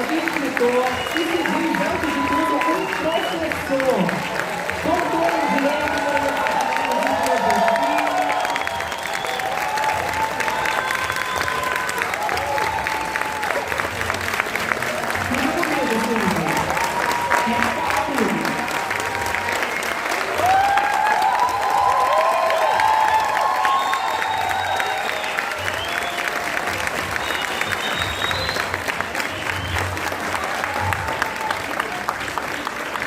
escritor e se diz, antes de tudo, um professor. Doutor em Direito pelo Departamento de Filosofia.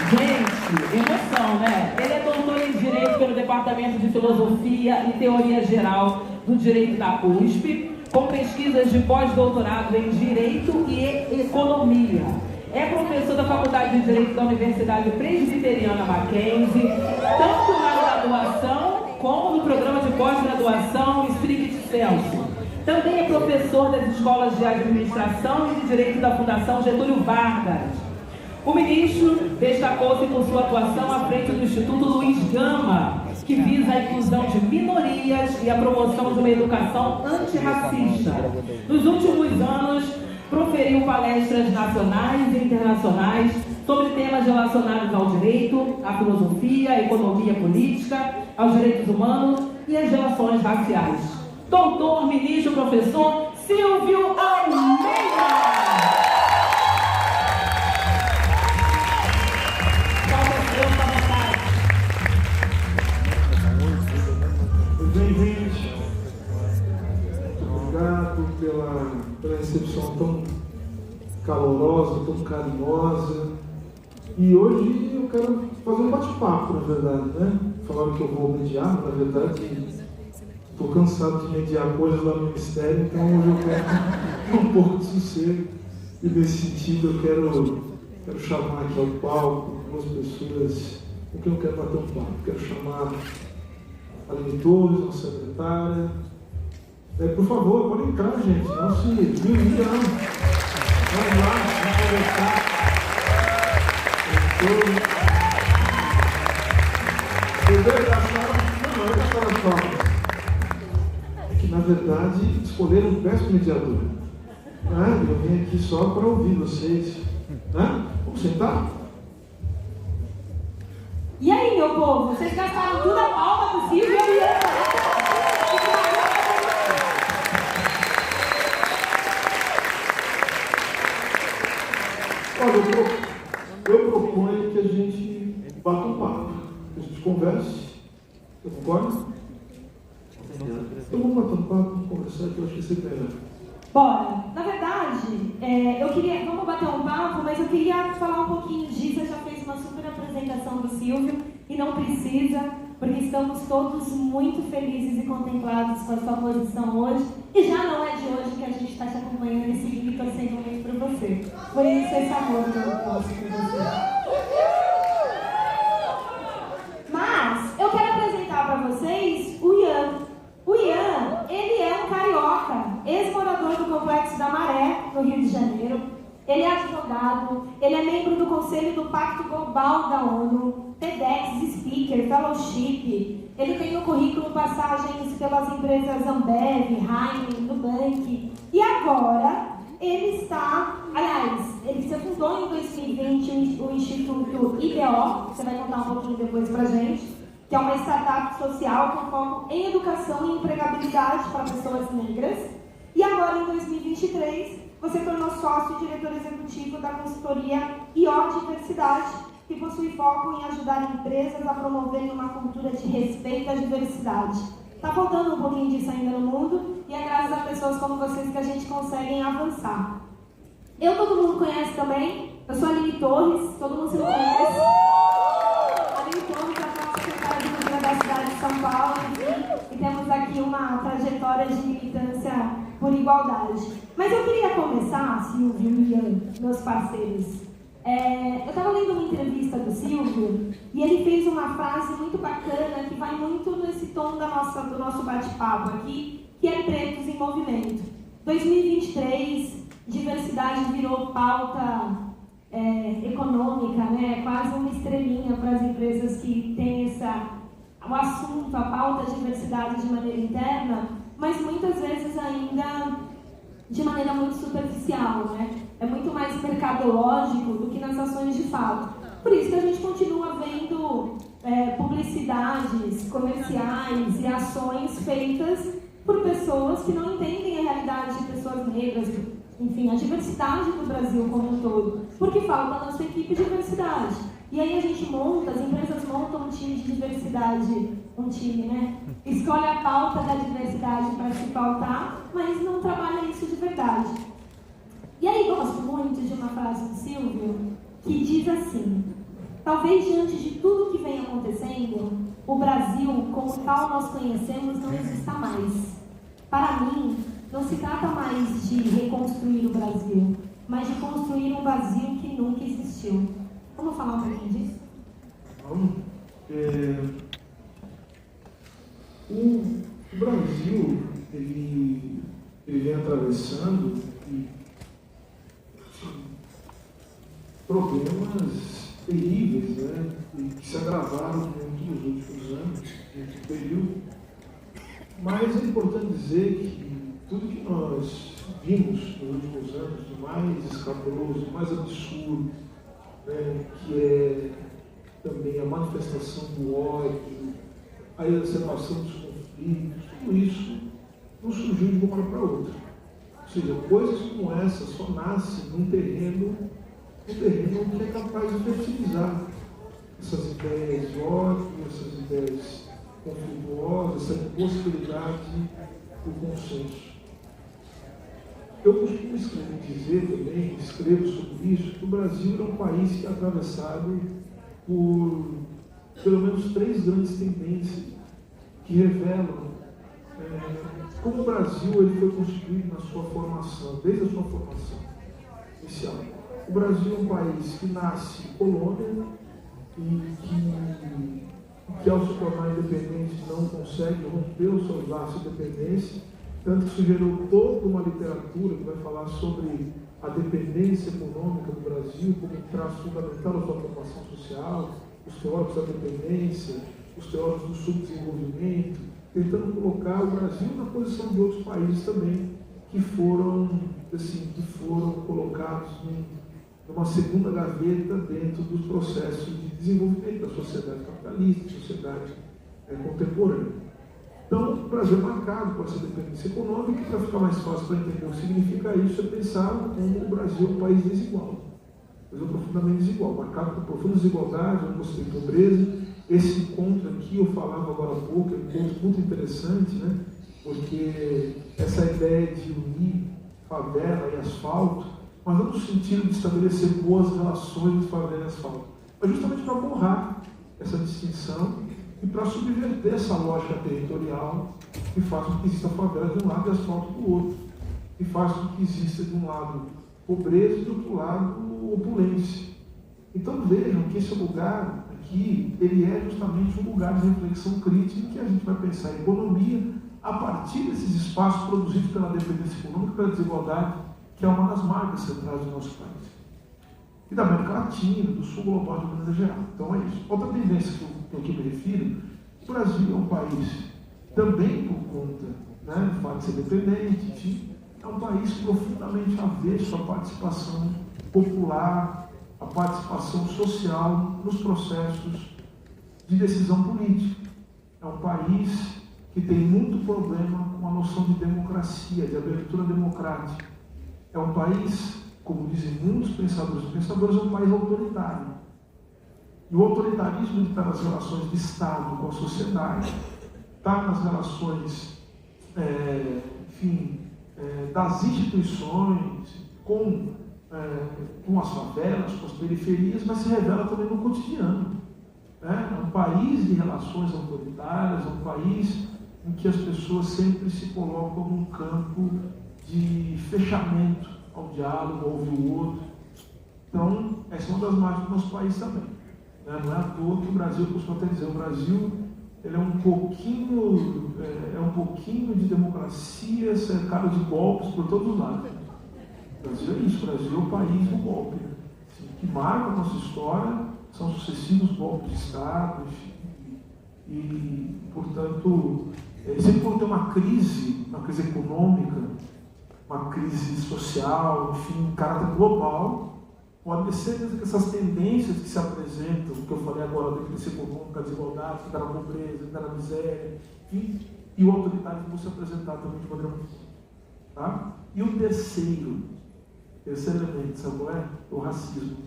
Gente, emoção, né? Ele é doutor em Direito pelo Departamento de Filosofia e Teoria Geral do Direito da USP, com pesquisas de pós-doutorado em Direito e Economia. É professor da Faculdade de Direito da Universidade Presbiteriana Mackenzie, tanto na graduação como no programa de pós-graduação Spirit Senso. Também é professor das escolas de Administração e de Direito da Fundação Getúlio Vargas. O ministro destacou-se por sua atuação à frente do Instituto Luiz Gama, que visa a inclusão de minorias e a promoção de uma educação antirracista. Nos últimos anos, proferiu palestras nacionais e internacionais sobre temas relacionados ao direito, à filosofia, à economia política, aos direitos humanos e às relações raciais. Doutor, ministro, professor Silvio Almeida! Bem-vindos. Obrigado pela recepção tão calorosa, tão carinhosa. E hoje eu quero fazer um bate-papo, na verdade, né? Falaram que eu vou mediar, na verdade, estou cansado de mediar coisas lá no Ministério, então hoje eu quero um pouco de sossego. E nesse sentido eu quero chamar aqui ao palco duas pessoas com quem eu quero bater um papo. Quero chamar a Aline Torres, nossa secretária. Por favor, pode entrar, gente. Não se desviem, não. Vamos lá, vamos conversar. É que, na verdade, escolheram um péssimo mediador. Eu vim aqui só para ouvir vocês. Vamos sentar? E aí, meu povo? Vocês gastaram tudo a palma do Silvio e Olha, eu proponho que a gente bata um papo, que a gente converse. Você concorda? Então vamos bater um papo, vamos conversar, que eu acho que isso é melhor. Bora! Na verdade, vamos bater um papo, mas eu queria falar um pouquinho disso. Eu já fiz uma super apresentação do Silvio e não precisa, porque estamos todos muito felizes e contemplados com a sua posição hoje. E já não é de hoje que a gente está te acompanhando e seguindo e torcendo muito por você. Por isso, esse amor que eu posso por você. Mas eu quero apresentar para vocês o Ian. O Ian, ele é um carioca, ex-morador do Complexo da Maré, no Rio de Janeiro. Ele é advogado, ele é membro do Conselho do Pacto Global da ONU, TEDx Speaker, Fellowship. Ele tem no currículo passagens pelas empresas Ambev, Heineken, Nubank. E agora, ele se fundou em 2020 o Instituto IDO, você vai contar um pouquinho depois pra gente, que é uma startup social com foco em educação e empregabilidade para pessoas negras. E agora, em 2023, você tornou sócio e diretor executivo da consultoria IO Diversidade, que possui foco em ajudar empresas a promoverem uma cultura de respeito à diversidade. Está faltando um pouquinho disso ainda no mundo, e é graças a pessoas como vocês que a gente consegue avançar. Todo mundo conhece também, eu sou a Aline Torres, todo mundo se conhece. A Aline Torres é a nossa secretária de Cultura da cidade de São Paulo, e temos aqui uma trajetória de militância por igualdade. Mas eu queria começar, Silvio e Ian, meus parceiros. Eu estava lendo uma entrevista do Silvio e ele fez uma frase muito bacana que vai muito nesse tom do nosso bate-papo aqui, que é Pretos em Movimento. 2023, diversidade virou pauta econômica, né? Quase uma estrelinha para as empresas que têm o assunto, a pauta diversidade de maneira interna, mas muitas vezes ainda de maneira muito superficial, né? É muito mais mercadológico do que nas ações de fato. Por isso que a gente continua vendo publicidades comerciais e ações feitas por pessoas que não entendem a realidade de pessoas negras, enfim, a diversidade do Brasil como um todo, porque falta na sua equipe diversidade. E aí a gente monta, as empresas montam um time de diversidade, um time, né? Escolhe a pauta da diversidade para se pautar, mas não trabalha isso de verdade. E aí gosto muito de uma frase do Silvio, que diz assim: talvez diante de tudo que vem acontecendo, o Brasil, como tal nós conhecemos, não exista mais. Para mim, não se trata mais de reconstruir o Brasil, mas de construir um Brasil que nunca existiu. Vamos falar um pouquinho disso? Vamos. O Brasil, ele vem atravessando problemas terríveis, né? E que se agravaram muito nos últimos anos, nesse período. Mas é importante dizer que tudo que nós vimos nos últimos anos de mais escabroso, mais absurdo, né, que é também a manifestação do ódio, a exacerbação dos conflitos, tudo isso não surgiu de uma hora para outra. Ou seja, coisas como essa só nascem num terreno que é capaz de fertilizar essas ideias de ódio, essas ideias conflituosas, essa possibilidade do consenso. Eu costumo dizer também, escrevo sobre isso, que o Brasil é um país que é atravessado por pelo menos 3 grandes tendências que revelam como o Brasil ele foi construído na sua formação, desde a sua formação inicial. O Brasil é um país que nasce colônia e que ao se tornar independente não consegue romper os seus laços de dependência, tanto que se gerou toda uma literatura que vai falar sobre a dependência econômica do Brasil como um traço fundamental da sua formação social, os teóricos da dependência, os teóricos do subdesenvolvimento, tentando colocar o Brasil na posição de outros países também que foram colocados numa segunda gaveta dentro dos processos de desenvolvimento da sociedade capitalista, sociedade contemporânea. Então, o Brasil é marcado por essa dependência econômica, e para ficar mais fácil para entender o que significa isso, é pensar como o Brasil é um país desigual. O Brasil é profundamente desigual, marcado por profundas desigualdades, onde você tem pobreza. Esse encontro aqui, eu falava agora há pouco, é um encontro muito interessante, né? Porque essa ideia de unir favela e asfalto, mas não no sentido de estabelecer boas relações de favela e asfalto, mas justamente para borrar essa distinção e para subverter essa lógica territorial que faz com que exista favela de um lado e asfalto do outro, que faz com que exista de um lado pobreza e do outro lado opulência. Então vejam que esse lugar aqui, ele é justamente um lugar de reflexão crítica em que a gente vai pensar em economia a partir desses espaços produzidos pela dependência econômica e pela desigualdade, que é uma das marcas centrais do nosso país. E da América Latina, do sul global de maneira geral. Então é isso. Outra tendência que eu me refiro, o Brasil é um país, também por conta do fato de ser dependente, enfim, é um país profundamente avesso à participação popular, à participação social nos processos de decisão política. É um país que tem muito problema com a noção de democracia, de abertura democrática. É um país, como dizem muitos pensadores é um país autoritário. E o autoritarismo está nas relações de Estado com a sociedade, está nas relações, das instituições com as favelas, com as periferias, mas se revela também no cotidiano. É um país de relações autoritárias, é um país em que as pessoas sempre se colocam num campo de fechamento ao diálogo, ao ouvir o outro. Então, essa é uma das marcas do nosso país também. Não é à toa que o Brasil, eu costumo até dizer, o Brasil ele é um pouquinho de democracia cercado de golpes por todos os lados. O Brasil é isso, o Brasil é o país do golpe. Assim, que marca a nossa história são sucessivos golpes de Estado, e portanto, sempre quando tem uma crise econômica, uma crise social, enfim, em caráter global, pode ser que essas tendências que se apresentam, que eu falei agora, do crescer comum, a desigualdade, ficar na pobreza, ficar na miséria, enfim, e o autoritário vão se apresentar também de maneira muito forte. Tá? E o terceiro elemento, sabe qual é? O racismo.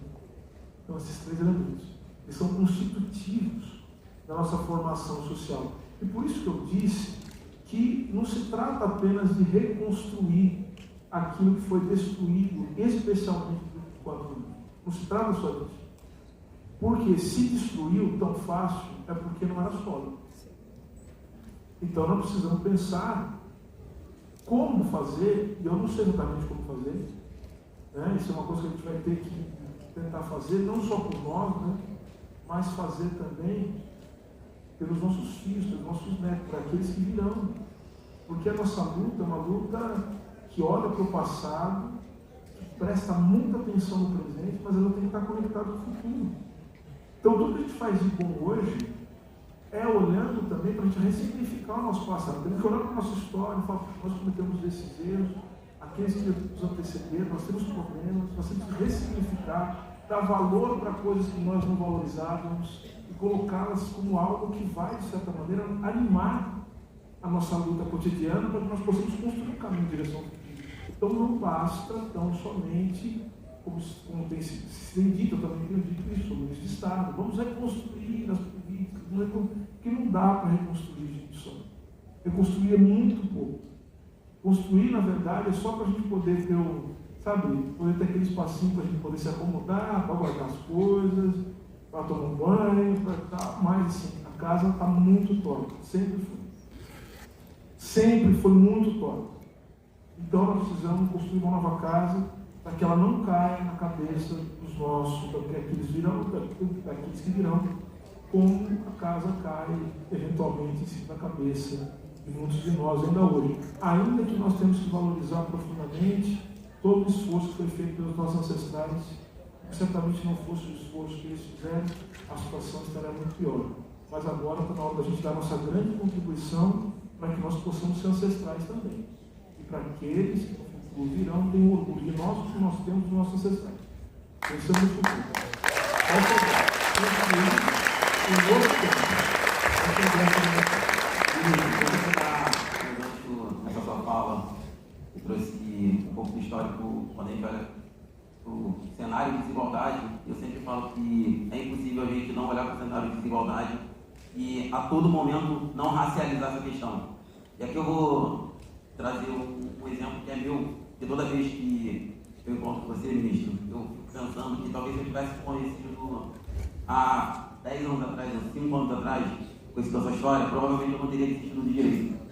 Então, esses 3 elementos, eles são constitutivos da nossa formação social. E por isso que eu disse que não se trata apenas de reconstruir aquilo que foi destruído, especialmente do 4 anos. Não se trata só disso. Porque se destruiu tão fácil, é porque não era sólido. Então nós precisamos pensar como fazer, e eu não sei exatamente como fazer, né? Isso é uma coisa que a gente vai ter que tentar fazer, não só por nós, né? Mas fazer também pelos nossos filhos, pelos nossos netos, para aqueles que virão. Porque a nossa luta é uma luta que olha para o passado, que presta muita atenção no presente, mas ela tem que estar conectada ao futuro. Então tudo que a gente faz de bom hoje é olhando também para a gente ressignificar o nosso passado. Temos que olhar para a nossa história e falar, nós cometemos esses erros, aqueles que nos antecederam, nós temos problemas, nós temos que ressignificar, dar valor para coisas que nós não valorizávamos e colocá-las como algo que vai, de certa maneira, animar a nossa luta cotidiana para que nós possamos construir um caminho em direção ao futuro. Então não basta tão somente, como tem se tem dito, eu também tenho dito isso sobre esse Estado, vamos reconstruir as políticas, porque não dá para reconstruir, gente, só. Reconstruir é muito pouco. Construir, na verdade, é só para a gente poder ter poder ter aquele espacinho para a gente poder se acomodar, para guardar as coisas, para tomar um banho, para tal, mas assim, a casa está muito torta, sempre foi. Sempre foi muito torta. Então nós precisamos construir uma nova casa para que ela não caia na cabeça dos nossos, daqueles que virão, como a casa cai eventualmente em cima da cabeça de muitos de nós ainda hoje. Ainda que nós temos que valorizar profundamente todo o esforço que foi feito pelos nossos ancestrais, que certamente não fosse o esforço que eles fizeram, a situação estaria muito pior. Mas agora está na hora da gente dar nossa grande contribuição para que nós possamos ser ancestrais também. E para aqueles que no futuro virão, tenham orgulho de nós, que nós temos dos nossos ancestrais. Pensando no futuro. Nessa sua fala, eu trouxe um pouco do histórico, quando a gente olha o cenário de desigualdade. Eu sempre falo que é impossível a gente não olhar para o cenário de desigualdade e a todo momento não racializar essa questão. E aqui eu vou trazer um exemplo que é meu, que toda vez que eu encontro você, ministro, eu fico pensando que talvez eu tivesse conhecido há 10 anos atrás, 5 anos atrás, conhecido a sua história, provavelmente eu não teria desistido de direito.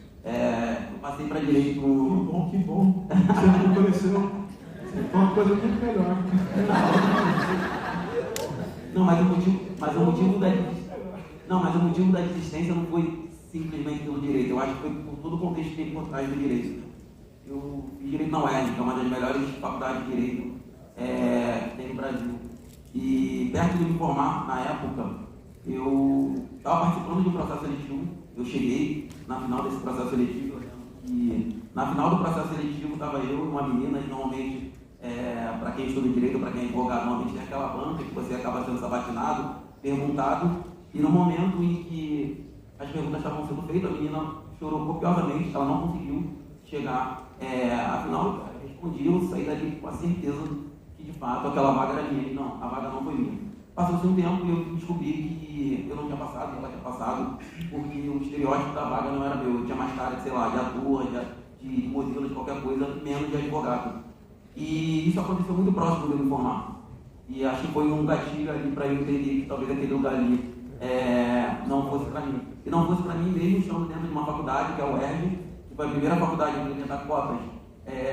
Eu passei para direito. Que bom. Você me conheceu. Foi uma coisa muito melhor. Não, mas o motivo da desistência não foi simplesmente pelo direito. Eu acho que foi por todo o contexto que tem por trás do direito. Eu fiz direito na UERJ, que é uma das melhores faculdades de direito que tem no Brasil. E perto de me formar, na época, eu estava participando de um processo seletivo. Eu cheguei na final desse processo seletivo, e na final do processo seletivo estava eu e uma menina, e normalmente, para quem estuda direito, para quem é advogado, normalmente tem aquela banca que você acaba sendo sabatinado, perguntado, e no momento em que as perguntas estavam sendo feitas, a menina chorou copiosamente, ela não conseguiu chegar. Afinal, eu respondi, eu saí dali com a certeza que de fato aquela vaga era minha, e não, a vaga não foi minha. Passou-se um tempo e eu descobri que eu não tinha passado, ela tinha passado, porque o estereótipo da vaga não era meu. Eu tinha mais cara de, sei lá, de ator, de modelo, de qualquer coisa, menos de advogado. E isso aconteceu muito próximo de eu me formar. E acho que foi um gatilho ali para eu entender que talvez aquele lugar ali não fosse para mim. E não fosse para mim mesmo estando dentro de uma faculdade, que é a UERJ, que foi a primeira faculdade a implementar cotas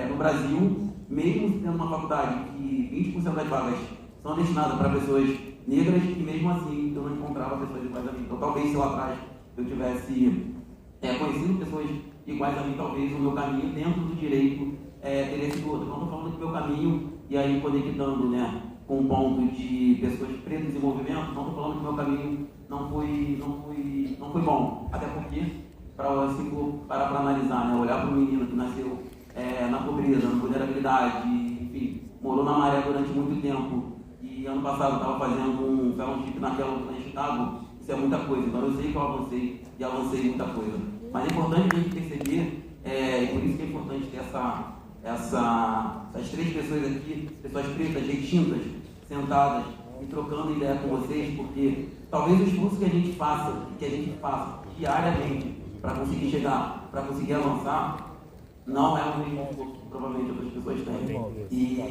no Brasil, mesmo sendo uma faculdade que 20% das vagas são destinadas para pessoas negras, e mesmo assim eu não encontrava pessoas iguais a mim. Então talvez se lá atrás eu tivesse conhecido pessoas iguais a mim, talvez o meu caminho dentro do direito teria sido outro. Não estou falando do meu caminho, e aí conectando, né, com o ponto de pessoas pretas em movimento, não estou falando que o meu caminho não foi bom. Até porque, para analisar, né, olhar para um menino que nasceu na pobreza, na vulnerabilidade, enfim, morou na Maré durante muito tempo. E ano passado eu estava fazendo um fellowship naquela em Chicago. Isso é muita coisa. Então eu sei que eu avancei e avancei muita coisa. Mas é importante a gente perceber, e por isso que é importante ter essas três pessoas aqui, pessoas pretas, distintas, sentadas e trocando ideia com vocês, porque talvez o esforço que a gente faça diariamente para conseguir chegar, para conseguir avançar, não é o mesmo esforço que provavelmente outras pessoas têm. E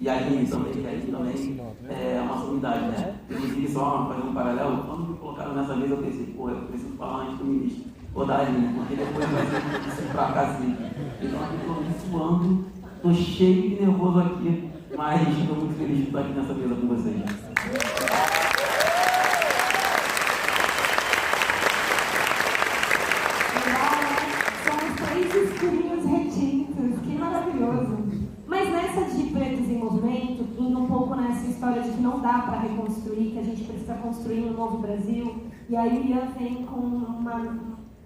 a gente também é uma sumidade, né? Inclusive, só fazendo um paralelo, quando me colocaram nessa mesa, eu pensei, pô, eu preciso falar antes do ministro, ou da Aline, porque depois vai ser isso pra cá assim. Então, aqui estou me suando, estou cheio de nervoso aqui, mas estou muito feliz de estar aqui nessa mesa com vocês. Que maravilhoso. Mas nessa de Pretos em Movimento, indo um pouco nessa história de que não dá para reconstruir, que a gente precisa construir um novo Brasil, e aí o Ian vem com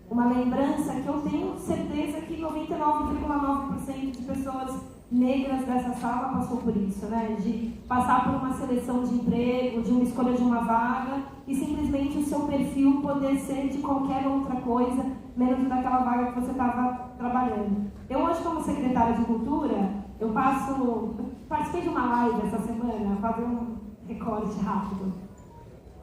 uma lembrança que eu tenho certeza que 99,9% de pessoas negras dessa sala passou por isso, né? De passar por uma seleção de emprego, de uma escolha de uma vaga, e simplesmente o seu perfil poder ser de qualquer outra coisa, menos daquela vaga que você estava trabalhando. Eu hoje, como secretária de Cultura, eu participei de uma live essa semana, fazer um recorte rápido,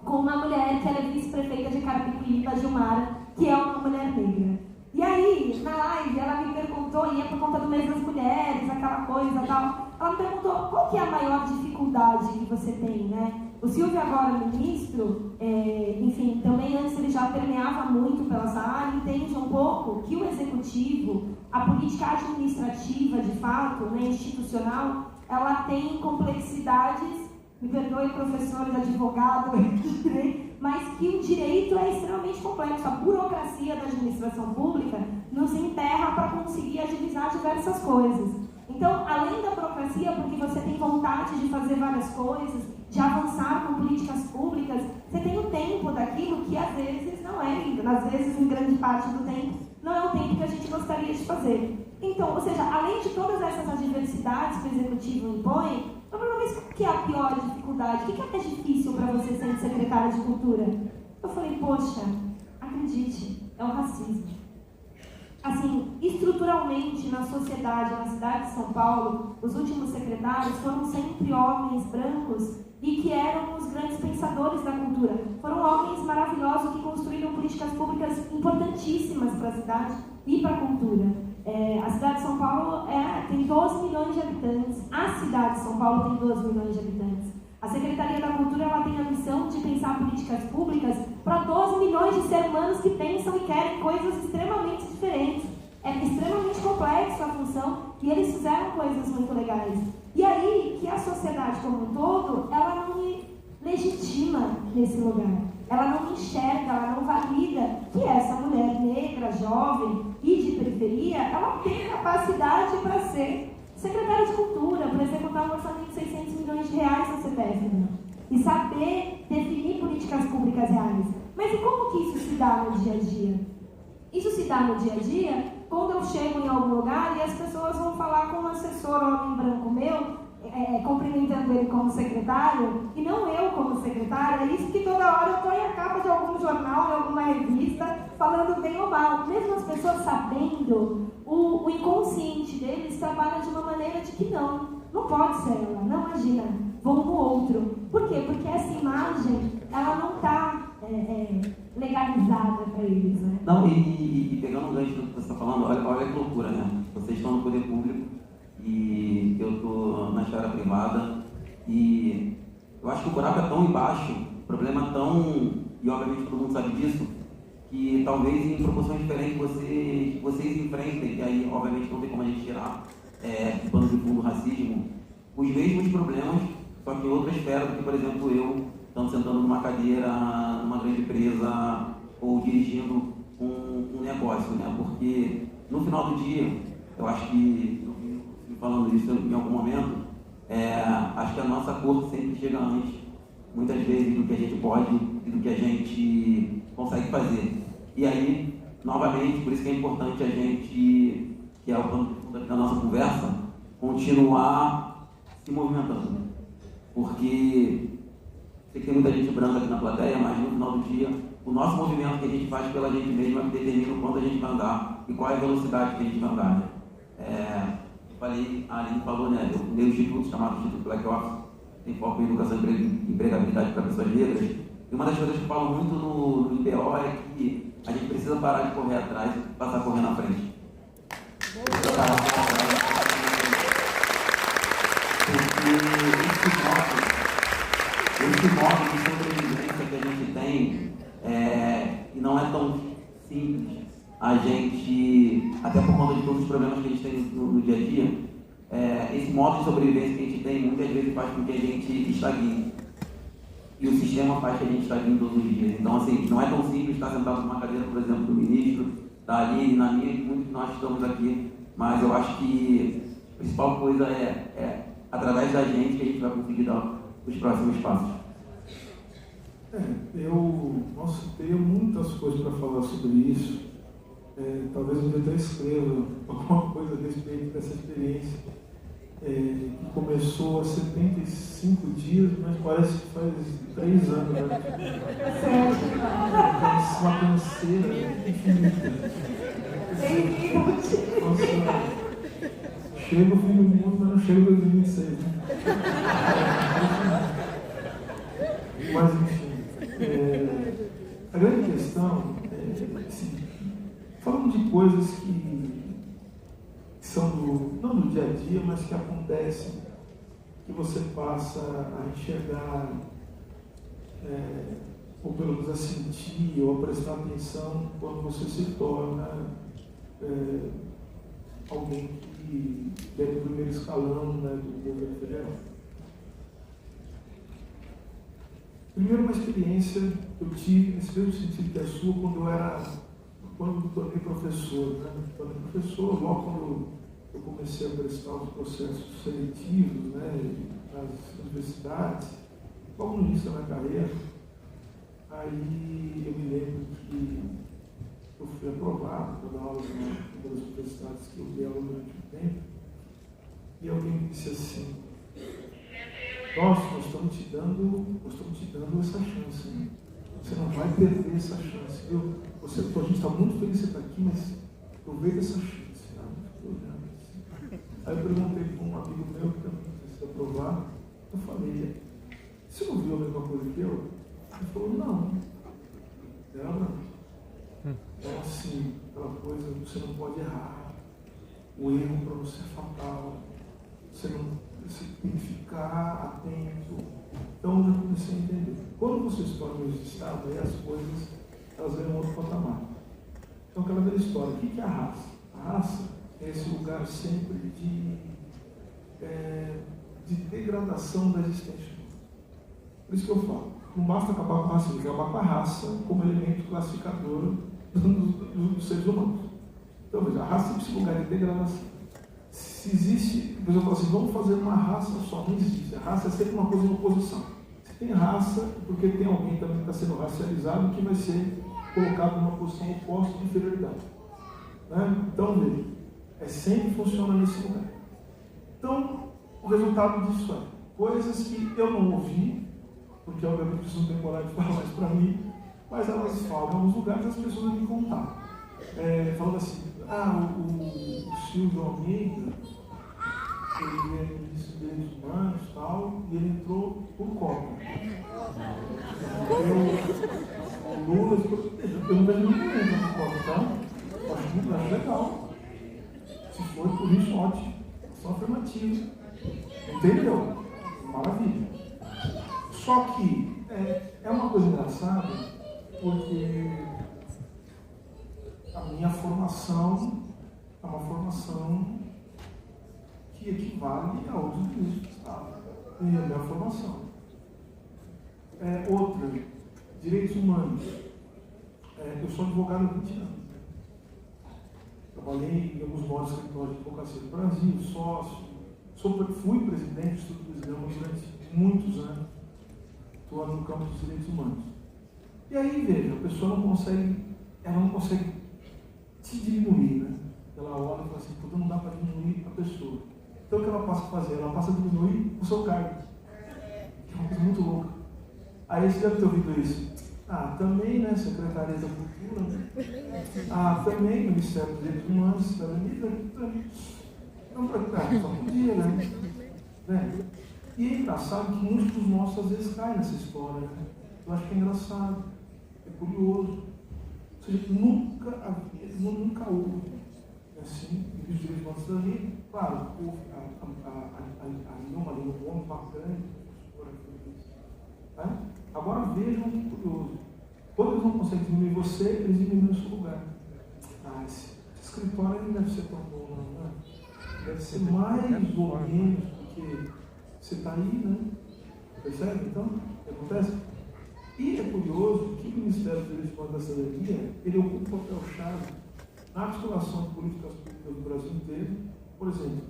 com uma mulher que ela é vice-prefeita de Carapicuíba, Gilmara, que é uma mulher negra. E aí, na live, ela me perguntou, e é por conta do mês das mulheres, aquela coisa e tal, ela me perguntou qual que é a maior dificuldade que você tem, né? O Silvio agora, ministro, enfim, também antes ele já permeava muito pela essa área, entende um pouco que o executivo, a política administrativa, de fato, né, institucional, ela tem complexidades, me perdoe, professores, advogado, mas que o direito é extremamente complexo. A burocracia da administração pública nos emperra para conseguir agilizar diversas coisas. Então, além da burocracia, porque você tem vontade de fazer várias coisas, de avançar com políticas públicas, você tem o tempo daquilo que às vezes não é, às vezes em grande parte do tempo, não é o tempo que a gente gostaria de fazer. Então, ou seja, além de todas essas adversidades que o executivo impõe, eu perguntei o que é a pior dificuldade, o que é mais difícil para você sendo secretária de Cultura? Eu falei, poxa, acredite, é o racismo. Assim, estruturalmente na sociedade, na cidade de São Paulo, os últimos secretários foram sempre homens brancos e que eram os grandes pensadores da cultura. Foram homens maravilhosos que construíram políticas públicas importantíssimas para a cidade e para a cultura. A cidade de São Paulo tem 12 milhões de habitantes. A cidade de São Paulo tem 12 milhões de habitantes. A Secretaria da Cultura ela tem a missão de pensar políticas públicas para 12 milhões de seres humanos que pensam e querem coisas extremamente diferentes. É extremamente complexa a função e eles fizeram coisas muito legais. E aí que a sociedade como um todo, ela não me legitima nesse lugar. Ela não me enxerga, ela não valida que essa mulher negra, jovem e de periferia, ela tem capacidade para ser secretária de Cultura, para executar um orçamento de 600 milhões de reais na CPF, e saber definir políticas públicas reais. Mas e como que isso se dá no dia a dia? Isso se dá no dia a dia quando eu chego em algum lugar e as pessoas vão falar com um assessor homem branco meu, cumprimentando ele como secretário, e não eu como secretária. É isso que toda hora eu estou em a capa de algum jornal, de alguma revista, falando bem ou mal. Mesmo as pessoas sabendo, o inconsciente deles trabalha de uma maneira de que não pode ser ela, não, imagina, vamos no outro. Por quê? Porque essa imagem, ela não está legalizada para eles, né? Não, e pegando um gancho do que você está falando, olha que loucura, né? Vocês estão no poder público e eu estou na esfera privada, e eu acho que o buraco é tão embaixo, o problema é tão, e obviamente todo mundo sabe disso, que talvez em proporções diferentes vocês enfrentem, que aí obviamente não tem como a gente tirar pano de fundo o racismo, os mesmos problemas, só que em outra esfera do que, por exemplo, eu estando sentando numa cadeira, numa grande empresa, ou dirigindo um negócio, né? Porque no final do dia, eu acho que, falando isso em algum momento, acho que a nossa cor sempre chega antes, muitas vezes, do que a gente pode e do que a gente consegue fazer. E aí, novamente, por isso que é importante a gente que é o plano de fundo da nossa conversa, continuar se movimentando. Porque sei que tem muita gente branca aqui na plateia, mas no final do dia, o nosso movimento que a gente faz pela gente mesmo é que determina o quanto a gente vai andar e qual é a velocidade que a gente vai andar. A Aline falou, né? Eu fundei um instituto chamado Instituto Black Office, tem foco em educação e empregabilidade para pessoas negras. E uma das coisas que eu falo muito no IPO é que a gente precisa parar de correr atrás e passar a correr na frente. Porque esse modo de sobrevivência que a gente tem, e não é tão simples, a gente, até por conta de todos os problemas que a gente tem no dia a dia, esse modo de sobrevivência que a gente tem muitas vezes faz com que a gente estagne. E o sistema faz que a gente estagne todos os dias. Então, assim, não é tão simples estar sentado numa cadeira, por exemplo, do ministro, da Aline, na minha, e muitos de nós estamos aqui, mas eu acho que a principal coisa é através da gente que a gente vai conseguir dar os próximos passos. Nossa, tenho muitas coisas para falar sobre isso. Talvez eu até escreva alguma coisa a respeito dessa experiência, que começou há 75 dias, mas parece que faz 3 anos. Né? Uma canseira infinita. Nossa, chega o fim do mundo, mas não chega o 2026. Né? Mas enfim, a grande questão é assim, falando de coisas que são não do dia a dia, mas que acontecem, que você passa a enxergar, ou pelo menos a sentir, ou a prestar atenção quando você se torna alguém que é do primeiro escalão, né, do governo federal. Primeiro, uma experiência que eu tive, nesse mesmo sentido que a sua, quando eu me tornei professor. Né? Me tornei professor logo quando eu comecei a prestar os processos seletivos, né, nas universidades, logo no início da minha carreira. Aí eu me lembro que eu fui aprovado para dar aula em uma das universidades que eu dei aula durante um tempo, e alguém me disse assim: nossa, nós estamos te dando essa chance, né? Você não vai perder essa chance, viu? A gente está muito feliz de você estar aqui, mas aproveita essa chance. Né? Aí eu perguntei para um amigo meu que também precisa aprovar, eu falei: você não viu a mesma coisa que eu? Ele falou: não. Então, assim, aquela coisa, você não pode errar, o erro para você é fatal, você tem que ficar atento. Então eu comecei a entender. Quando você se torna registrado, aí as coisas elas vêm em outro patamar. Então aquela velha história, o que é a raça? A raça é esse lugar sempre de degradação da existência. Por isso que eu falo, não basta acabar com a raça, tem que acabar com a raça como elemento classificador dos seres humanos. Então veja, a raça é esse lugar de degradação. Se existe, depois eu falo assim, vamos fazer uma raça só, não existe. A raça é sempre uma coisa em oposição. Se tem raça, porque tem alguém também que está sendo racializado que vai ser colocado numa posição oposta de inferioridade. Né? Então veja, sempre funciona nesse lugar. Então, o resultado disso é coisas que eu não ouvi, porque obviamente isso não tem coragem de falar mais para mim, mas elas falam em alguns lugares e as pessoas me contaram. Falando assim, o Silvio Almeida, ele é ministro dos Direitos Humanos e tal, e ele entrou por cota. O Lula, eu não vejo ninguém entrando por cota, tá? Eu acho muito legal. Se for por isso, ótimo. Só afirmativa. Entendeu? Maravilha. Só que é uma coisa engraçada, porque a minha formação é uma formação que equivale a outros ministros do Estado. E a minha formação. Outra, direitos humanos. Eu sou advogado há 20 anos. Trabalhei em alguns maiores escritórios de advocacia do Brasil, sócio. Fui presidente do Instituto do Islã durante muitos anos, atuando no campo dos direitos humanos. E aí, veja, a pessoa não consegue te diminuir, né? ela olha e fala assim, não dá para diminuir a pessoa. Então o que ela passa a fazer? Ela passa a diminuir o seu cargo. Que é uma coisa muito louca. Aí você deve ter ouvido isso. Também, né, Secretaria da Cultura, né? Também Ministério dos Direitos Humanos, Cidadania, não para cá, só podia, né? E é engraçado que muitos dos nossos às vezes caem nessa história, né? Eu acho que é engraçado, é curioso. Ou seja, nunca houve, assim, em direitos humanos da cidadania. Claro, houve uma lei do homem bacana, tá? Agora vejam que curioso. Quando eles não conseguem diminuir você, eles diminuem o seu lugar. Esse escritório não deve ser tão bom, não, né? Deve ser mais ou menos, porque você está aí, né? Percebe? Então, o que acontece? E é curioso que o Ministério dos Direitos Humanos da Cidadania, ele ocupa um papel-chave na articulação de políticas públicas do Brasil inteiro. Por exemplo,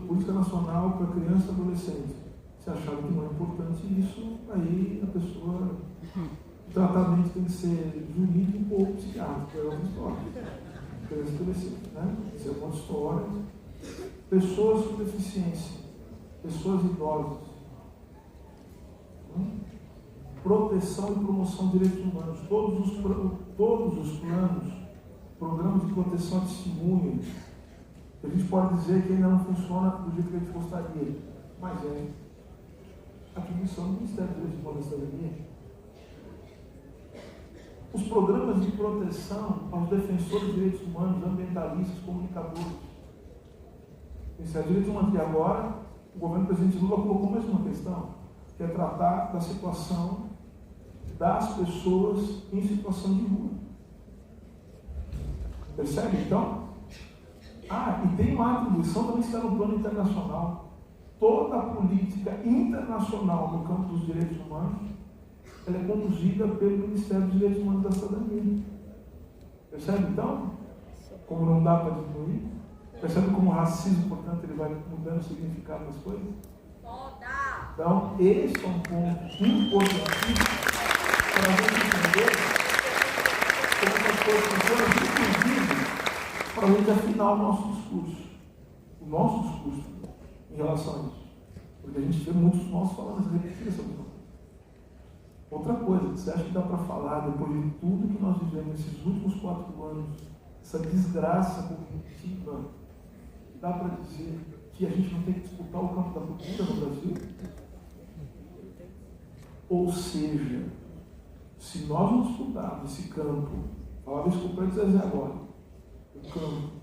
política nacional para criança e adolescente. Se achava que não é importante isso, aí a pessoa, o tratamento tem que ser jurídico ou psiquiátrico, é outra história. Criança e adolescente, né? Isso é uma história. Pessoas com deficiência, pessoas idosas, proteção e promoção de direitos humanos, todos os planos, programas de proteção a testemunho, a gente pode dizer que ainda não funciona do jeito que a gente gostaria, mas é atribuição do Ministério dos Direitos Humanos da Cidadania. Os programas de proteção aos defensores de direitos humanos, ambientalistas, comunicadores. O Ministério dos Direitos Humanos, e agora o governo do presidente Lula colocou mais uma questão, que é tratar da situação das pessoas em situação de rua. Percebe, então? E tem uma atribuição também que está no plano internacional. Toda a política internacional no campo dos direitos humanos, ela é conduzida pelo Ministério dos Direitos Humanos da Cidadania. Percebe, então? Como não dá para diminuir? Percebe como o racismo, portanto, ele vai mudando o significado das coisas? Então, esse é um ponto importantíssimo para a gente entender como essas coisas funcionam, inclusive, para a gente afinar o nosso discurso em relação a isso. Porque a gente vê muitos nossos falando repetir essa coisa. Outra coisa, você acha que dá para falar, depois de tudo que nós vivemos nesses últimos 4 anos, essa desgraça cognitiva, dá para dizer que a gente não tem que disputar o campo da cultura no Brasil? Ou seja, se nós não disputarmos esse campo, falava isso com o Pedro Zezé agora, o campo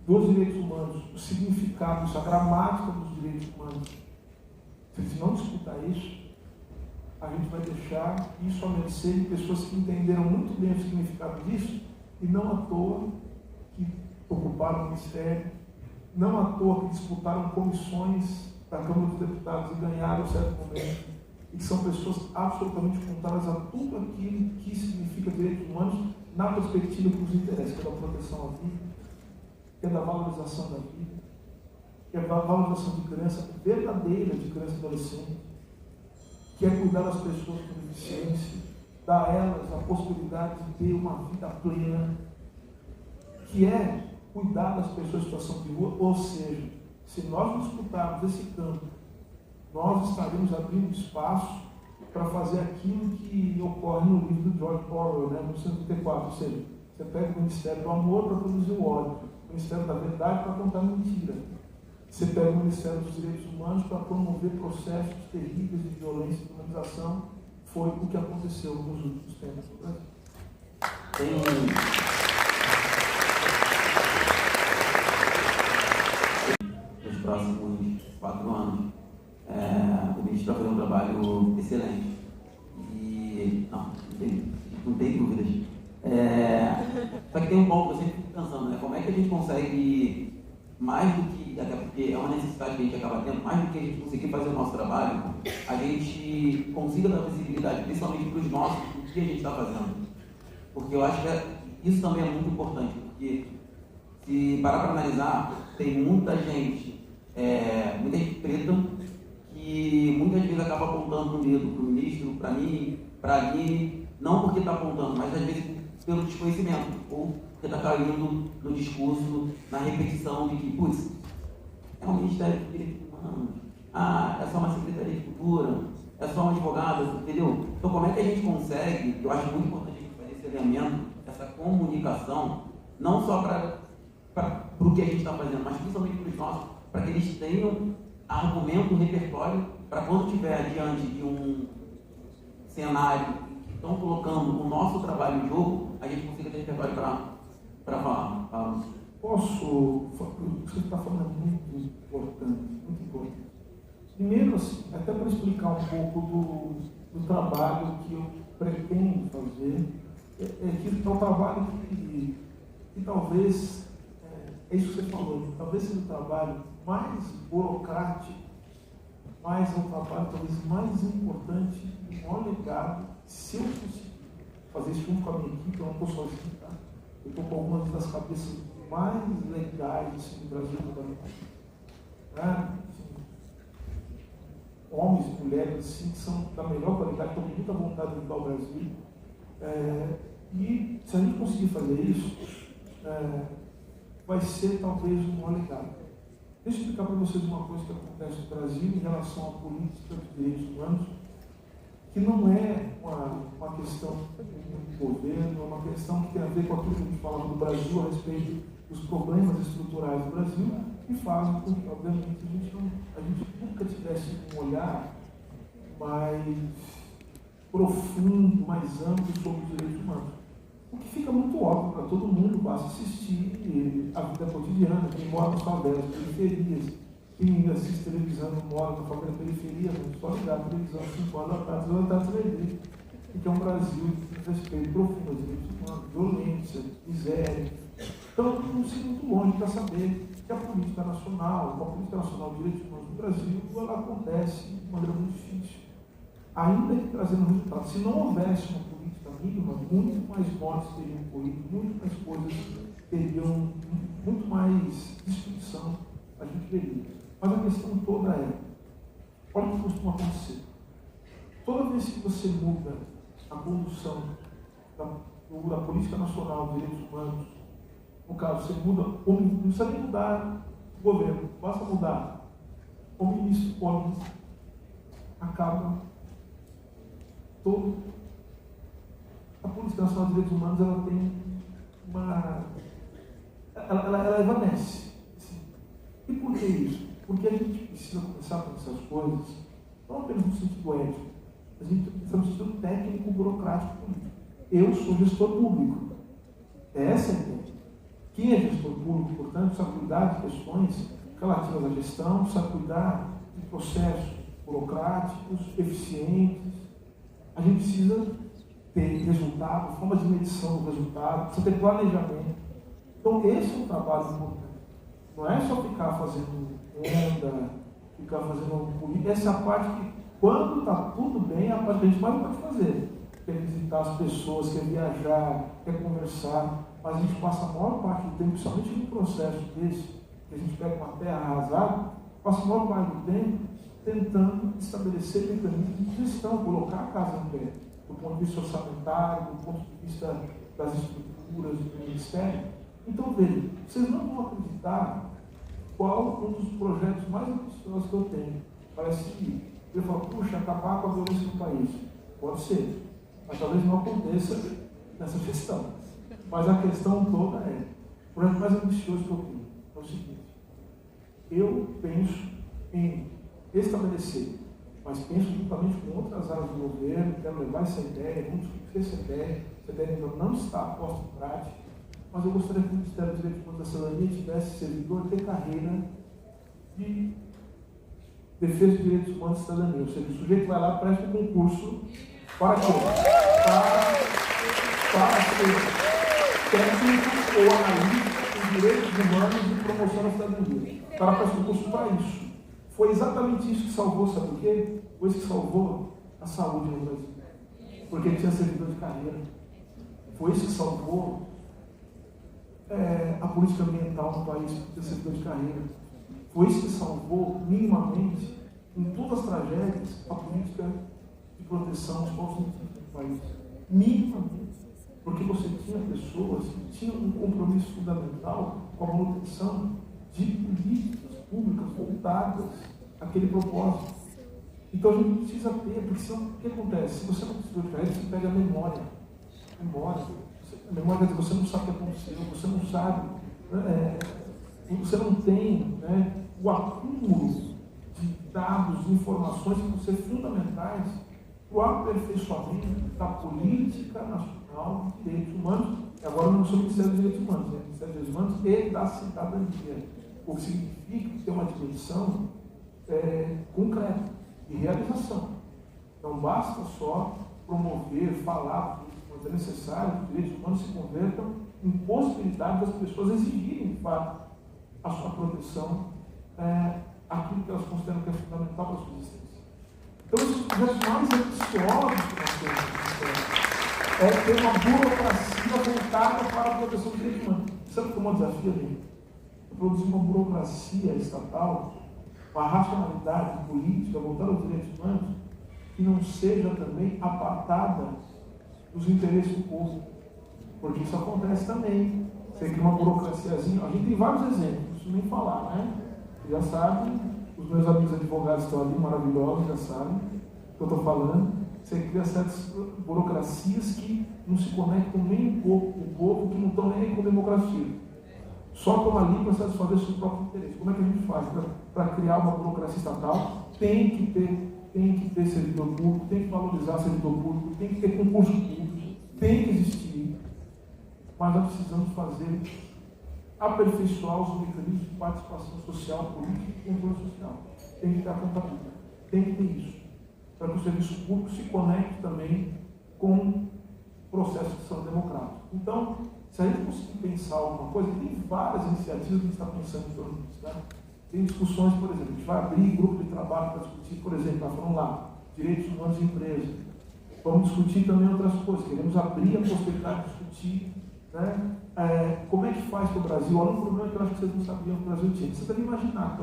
dos direitos humanos, o significado, a gramática dos direitos humanos, se a gente não disputar isso, a gente vai deixar isso a mercê de pessoas que entenderam muito bem o significado disso e não à toa que ocuparam o ministério, não à toa que disputaram comissões da Câmara dos Deputados e ganharam em certo momento, e que são pessoas absolutamente contrárias a tudo aquilo que significa direitos humanos na perspectiva que nos interessa, que é da proteção à vida, que é da valorização da vida, que é da valorização de criança verdadeira, de criança e adolescente, que é cuidar das pessoas com deficiência, dar a elas a possibilidade de ter uma vida plena, que é cuidar das pessoas em situação de rua. Ou seja, se nós não disputarmos esse campo, nós estaremos abrindo espaço para fazer aquilo que ocorre no livro do George Orwell, 1984, ou seja, você pega o Ministério do Amor para produzir o ódio, o Ministério da Verdade para contar mentira. Você pega o Ministério dos Direitos Humanos para promover processos terríveis de violência e humanização. Foi o que aconteceu nos últimos tempos no Brasil. Nos próximos 4 anos, o ministro vai fazer um trabalho excelente. E não tem dúvidas. Só que tem um ponto que eu sempre fico pensando, né? Como é que a gente consegue, mais do que, até porque é uma necessidade que a gente acaba tendo, mais do que a gente conseguir fazer o nosso trabalho, a gente consiga dar visibilidade, principalmente para os nossos, do que a gente está fazendo. Porque eu acho que isso também é muito importante, porque se parar para analisar, tem muita gente preta, que muitas vezes acaba apontando o dedo para o ministro, para mim, para ali, não porque está apontando, mas às vezes pelo desconhecimento, ou porque está caindo no discurso, na repetição de que, putz, é um Ministério dos Direitos Humanos, é só uma Secretaria de Cultura, é só um advogado, entendeu? Então, como é que a gente consegue, eu acho muito importante a gente fazer esse elemento, essa comunicação, não só para o que a gente está fazendo, mas principalmente para os nossos, para que eles tenham argumento, repertório, para quando estiver diante de um cenário que estão colocando o nosso trabalho em jogo, a gente consiga ter repertório para falar. O que você está falando é muito importante, muito importante. Primeiro, assim, até para explicar um pouco do trabalho que eu pretendo fazer, que é um trabalho que talvez, é isso que você falou, talvez seja o trabalho mais burocrático, mas é um trabalho talvez mais importante e maior legado. Se eu conseguir fazer isso junto com a minha equipe, eu não estou sozinho, tá? Eu estou com algumas das cabeças mais legais assim, do Brasil toda homens e mulheres assim, que são da melhor qualidade, estão com muita vontade de ajudar o Brasil. E se a gente conseguir fazer isso, vai ser talvez um maior legado. Deixa eu explicar para vocês uma coisa que acontece no Brasil em relação à política de direitos humanos, que não é uma questão do governo, é uma questão que tem a ver com aquilo que a gente fala do Brasil a respeito dos problemas estruturais do Brasil, e fazem com que, obviamente, a gente nunca tivesse um olhar mais profundo, mais amplo sobre os direitos humanos. O que fica muito óbvio para todo mundo, basta assistir a vida cotidiana, quem mora nas favelas, periferias, quem assiste televisão mora na favela periferia, mas só ligar a televisão 5 horas da tarde, 6 horas da tarde você vai ver. Porque é um Brasil de respeito profundo aos direitos humanos, violência, miséria. Então, não se muito longe para saber que a política nacional de direitos humanos no Brasil, ela acontece de maneira muito difícil. Ainda que trazendo resultados. Se não houvesse uma política mínima, muito mais mortes teriam ocorrido, muito mais coisas teriam, muito mais destruição a gente veria. Mas a questão toda olha o que costuma acontecer. Toda vez que você muda a condução da política nacional de direitos humanos, no caso, você muda, não precisa nem mudar o governo, basta mudar o ministro, acaba todo. A política nacional de direitos humanos, ela tem ela evanece. Assim. E por que isso? Porque a gente precisa começar a pensar as coisas, não apenas no sentido ético, a gente precisa no sentido técnico, burocrático político. Eu sou gestor público. Essa é a ideia. Quem é gestor público, portanto, precisa cuidar de questões relativas à gestão, precisa cuidar de processos burocráticos, eficientes. A gente precisa ter resultado, formas de medição do resultado, precisa ter planejamento. Então, esse é um trabalho importante. Não é só ficar fazendo onda, ficar fazendo política. Essa é a parte que, quando está tudo bem, é a parte que a gente mais pode fazer. Quer visitar as pessoas, quer viajar, quer conversar. Mas a gente passa a maior parte do tempo, principalmente num processo desse, que a gente pega uma terra arrasada, passa a maior parte do tempo tentando estabelecer mecanismos de gestão, colocar a casa em pé, do ponto de vista orçamentário, do ponto de vista das estruturas do Ministério. Então, veja, vocês não vão acreditar qual um dos projetos mais ambiciosos que eu tenho. Parece que eu falo, puxa, acabar com a violência no país. Pode ser, mas talvez não aconteça nessa gestão. Mas a questão toda o projeto mais ambicioso que eu tenho é o seguinte: eu penso em estabelecer, mas penso juntamente com outras áreas do governo, quero levar essa ideia, essa ideia ainda não está posta em prática, mas eu gostaria que o Ministério dos Direitos Humanos da Cidadania tivesse servidor de carreira de defesa dos direitos humanos da cidadania. Ou seja, o sujeito vai lá e presta um concurso para quê? Para ser técnico ou analista em direitos humanos e promoção da cidadania. O cara presta um concurso para isso. Foi exatamente isso que salvou, sabe o quê? Foi isso que salvou a saúde no Brasil. Porque tinha servidor de carreira. Foi isso que salvou a política ambiental no país, porque tinha servidor de carreira. Foi isso que salvou, minimamente, em todas as tragédias, a política de proteção aos povos indígenas no país. Minimamente. porque você tinha pessoas que tinham um compromisso fundamental com a manutenção de políticas públicas voltadas àquele propósito. Então a gente precisa ter, porque senão o que acontece? Se você não precisa de crédito, você pega a memória. A memória quer dizer, você não sabe o que aconteceu, você não sabe, você não tem, né, o acúmulo de dados, de informações que vão ser fundamentais para o aperfeiçoamento da política nacional de direitos humanos, e agora não sou Ministério dos Direitos Humanos, né? Ministério dos Direitos Humanos e da cidadania, o que significa ter uma dimensão concreta de realização. Não basta só promover, falar, mas é necessário que os direitos humanos se convertam em possibilidade das pessoas exigirem, de fato, a sua proteção, aquilo que elas consideram que é fundamental para a sua existência. Então, os projetos mais ambiciosos que nós temos é ter uma burocracia voltada para a proteção dos direitos humanos. Sabe que é um desafio, gente? Produzir uma burocracia estatal, uma racionalidade política voltada aos direitos humanos, que não seja também apartada dos interesses do povo. Porque isso acontece também. Você cria uma burocraciazinha. A gente tem vários exemplos, não preciso nem falar, né? Você já sabe, os meus amigos advogados estão ali, maravilhosos, já sabem o que eu estou falando. Você cria certas burocracias que não se conectam nem um pouco com o povo, que não estão nem aí com democracia. Só estão ali para satisfazer o seu próprio interesse. Como é que a gente faz para criar uma burocracia estatal? Tem que ter servidor público, tem que valorizar servidor público, tem que ter concurso público, tem que existir. Mas nós precisamos aperfeiçoar os mecanismos de participação social, política e controle social. Tem que ter a conta pública, tem que ter isso. Para que o serviço público se conecte também com processos que são democráticos. Então, se a gente conseguir pensar alguma coisa, tem várias iniciativas que a gente está pensando em torno disso. Tá? Tem discussões, por exemplo, a gente vai abrir grupo de trabalho para discutir, por exemplo, nós falamos lá, direitos humanos em empresa. Vamos discutir também outras coisas, queremos abrir a possibilidade de discutir, né, como é que faz para o Brasil. Olha um problema que eu acho que vocês não sabiam que o Brasil tinha. Você deve imaginar que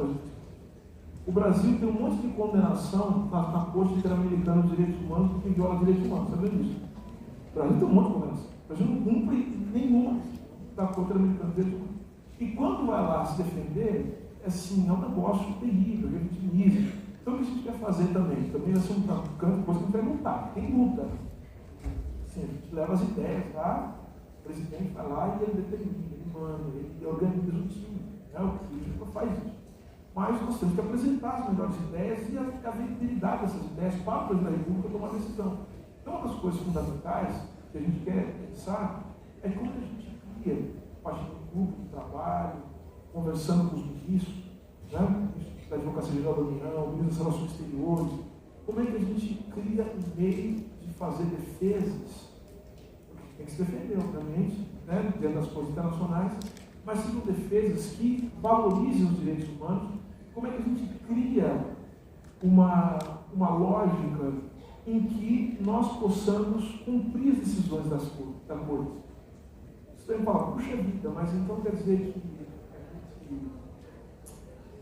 o Brasil tem um monte de condenação na Corte Interamericana de Direitos Humanos por quem viola direitos humanos, sabe disso? O Brasil tem um monte de condenação. O Brasil não cumpre nenhuma da Corte Interamericana de Direitos Humanos. E quando vai lá se defender, assim, é um negócio terrível, é vitimiza. Então o que a gente quer fazer também? Também vai ser uma coisa que a gente vai lutar. Tem luta. Assim, a gente leva as ideias, tá? O presidente vai lá e ele determina, ele manda, ele organiza o time. Né? O político faz isso. Mas nós temos que apresentar as melhores ideias e a viabilidade dessas ideias para o presidente da República tomar decisão. Então, uma das coisas fundamentais que a gente quer pensar é como a gente cria, partindo do grupo de trabalho, conversando com os ministros, né? Da Advocacia Geral da União, ministro das Relações Exteriores, como é que a gente cria um meio de fazer defesas, porque tem que se defender, obviamente, né? Dentro das coisas internacionais, mas sejam defesas que valorizem os direitos humanos. Como é que a gente cria uma lógica em que nós possamos cumprir as decisões da Corte? Você vai falar, puxa vida, mas então quer dizer que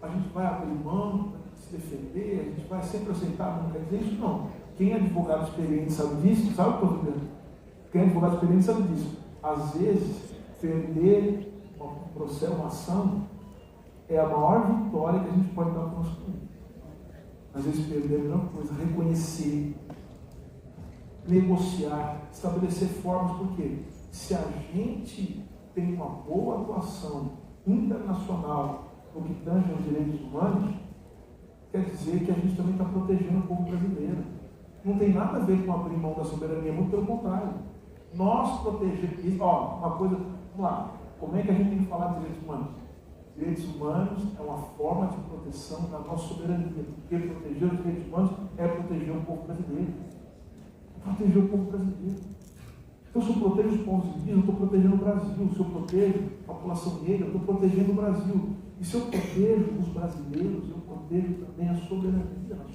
a gente vai abrir mão, se defender, a gente vai sempre aceitar, não quer dizer isso, não. Quem é advogado experiente sabe disso, sabe o que eu estou dizendo? Quem é advogado experiente sabe disso. Às vezes, perder um processo, uma ação, é a maior vitória que a gente pode dar para o nosso cliente. Às vezes, perder é a melhor coisa, reconhecer, negociar, estabelecer formas, porque se a gente tem uma boa atuação internacional no que tange aos direitos humanos, quer dizer que a gente também está protegendo o povo brasileiro. Não tem nada a ver com abrir mão da soberania, muito pelo contrário. Nós protegemos, uma coisa, vamos lá, como é que a gente tem que falar de direitos humanos? Direitos humanos é uma forma de proteção da nossa soberania, porque proteger os direitos humanos é proteger o povo brasileiro. Proteger o povo brasileiro. Então, se eu protejo os povos indígenas, eu estou protegendo o Brasil. Se eu protejo a população negra, eu estou protegendo o Brasil. E se eu protejo os brasileiros, eu protejo também a soberania nacional.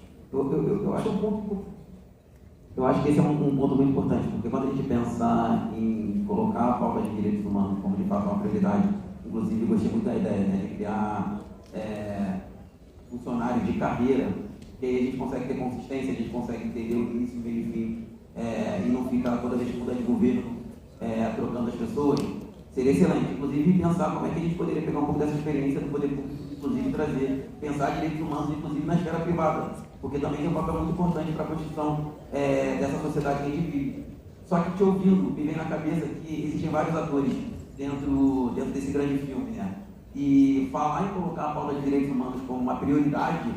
Eu acho que esse é um ponto muito importante, porque quando a gente pensa em colocar a pauta de direitos humanos como de fato uma prioridade, inclusive eu gostei muito da ideia, né, de criar funcionários de carreira, que aí a gente consegue ter consistência, a gente consegue entender o início, o meio e o fim, e não ficar toda vez que muda de governo trocando as pessoas, seria excelente. Inclusive, pensar como é que a gente poderia pegar um pouco dessa experiência do poder público, inclusive trazer, pensar direitos humanos, inclusive na esfera privada, porque também tem um papel muito importante para a construção dessa sociedade que a gente vive. Só que te ouvindo, me vem na cabeça que existem vários atores dentro desse grande filme, né? E falar em colocar a pauta de direitos humanos como uma prioridade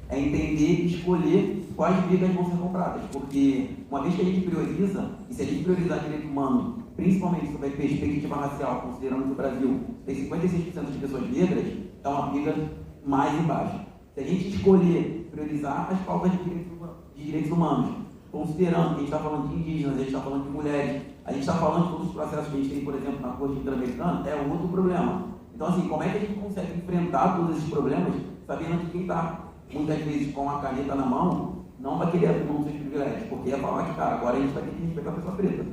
é entender e escolher quais brigas vão ser compradas, porque uma vez que a gente prioriza, e se a gente priorizar direito humano, principalmente sob a perspectiva racial, considerando que o Brasil tem 56% de pessoas negras, é uma briga mais embaixo. Se a gente escolher priorizar as pautas de direitos humanos, considerando que a gente está falando de indígenas, a gente está falando de mulheres, a gente está falando de todos os processos que a gente tem, por exemplo, na Corte Interamericana, é outro problema. Então, assim, como é que a gente consegue enfrentar todos esses problemas, sabendo que quem está, muitas vezes, com a caneta na mão, não vai querer abrir mão dos seus privilégios, porque é falar que, cara, agora a gente está aqui, a gente pega a pessoa preta.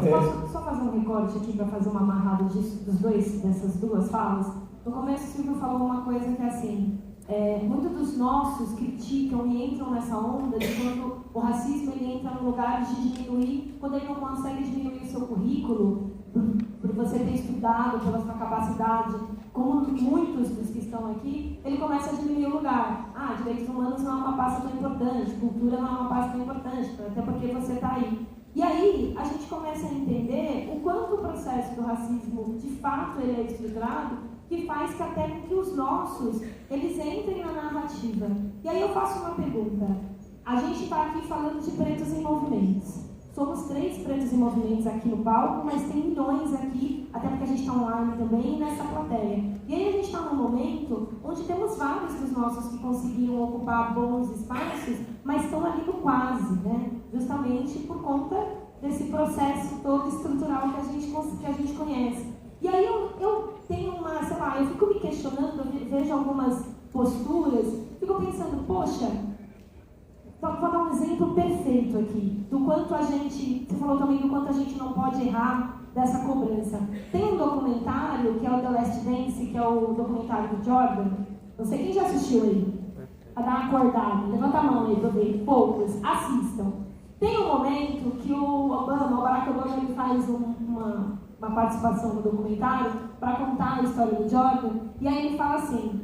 Posso só fazer um recorte aqui para fazer uma amarrada dessas duas falas? No começo, o Silvio falou uma coisa que é assim, muitos dos nossos criticam e entram nessa onda de quando o racismo ele entra no lugar de diminuir, quando ele não consegue diminuir o seu currículo, por você ter estudado, pela sua capacidade, como muitos dos que estão aqui, ele começa a diminuir o lugar. Direitos humanos não é uma pasta tão importante, cultura não é uma pasta tão importante, até porque você está aí. E aí, a gente começa a entender o quanto o processo do racismo, de fato, ele é estruturado, que faz que até que os nossos, eles entrem na narrativa. E aí eu faço uma pergunta. A gente está aqui falando de pretos em movimentos. Somos 3 pretos em movimentos aqui no palco, mas tem milhões aqui, até porque a gente está online também, nessa plateia. E aí a gente está num momento onde temos vários dos nossos que conseguiram ocupar bons espaços, mas estão ali no quase, né? Justamente por conta desse processo todo estrutural que a gente conhece. E aí eu tenho eu fico me questionando, eu vejo algumas posturas, fico pensando, poxa, vou dar um exemplo perfeito aqui, do quanto a gente, você falou também do quanto a gente não pode errar dessa cobrança. Tem um documentário, que é o The Last Dance, que é o documentário do Jordan, não sei quem já assistiu aí, para dar uma acordada, levanta a mão aí para ver, poucos, assistam. Tem um momento que o Barack Obama, ele faz uma participação no documentário para contar a história do Jordan, e aí ele fala assim,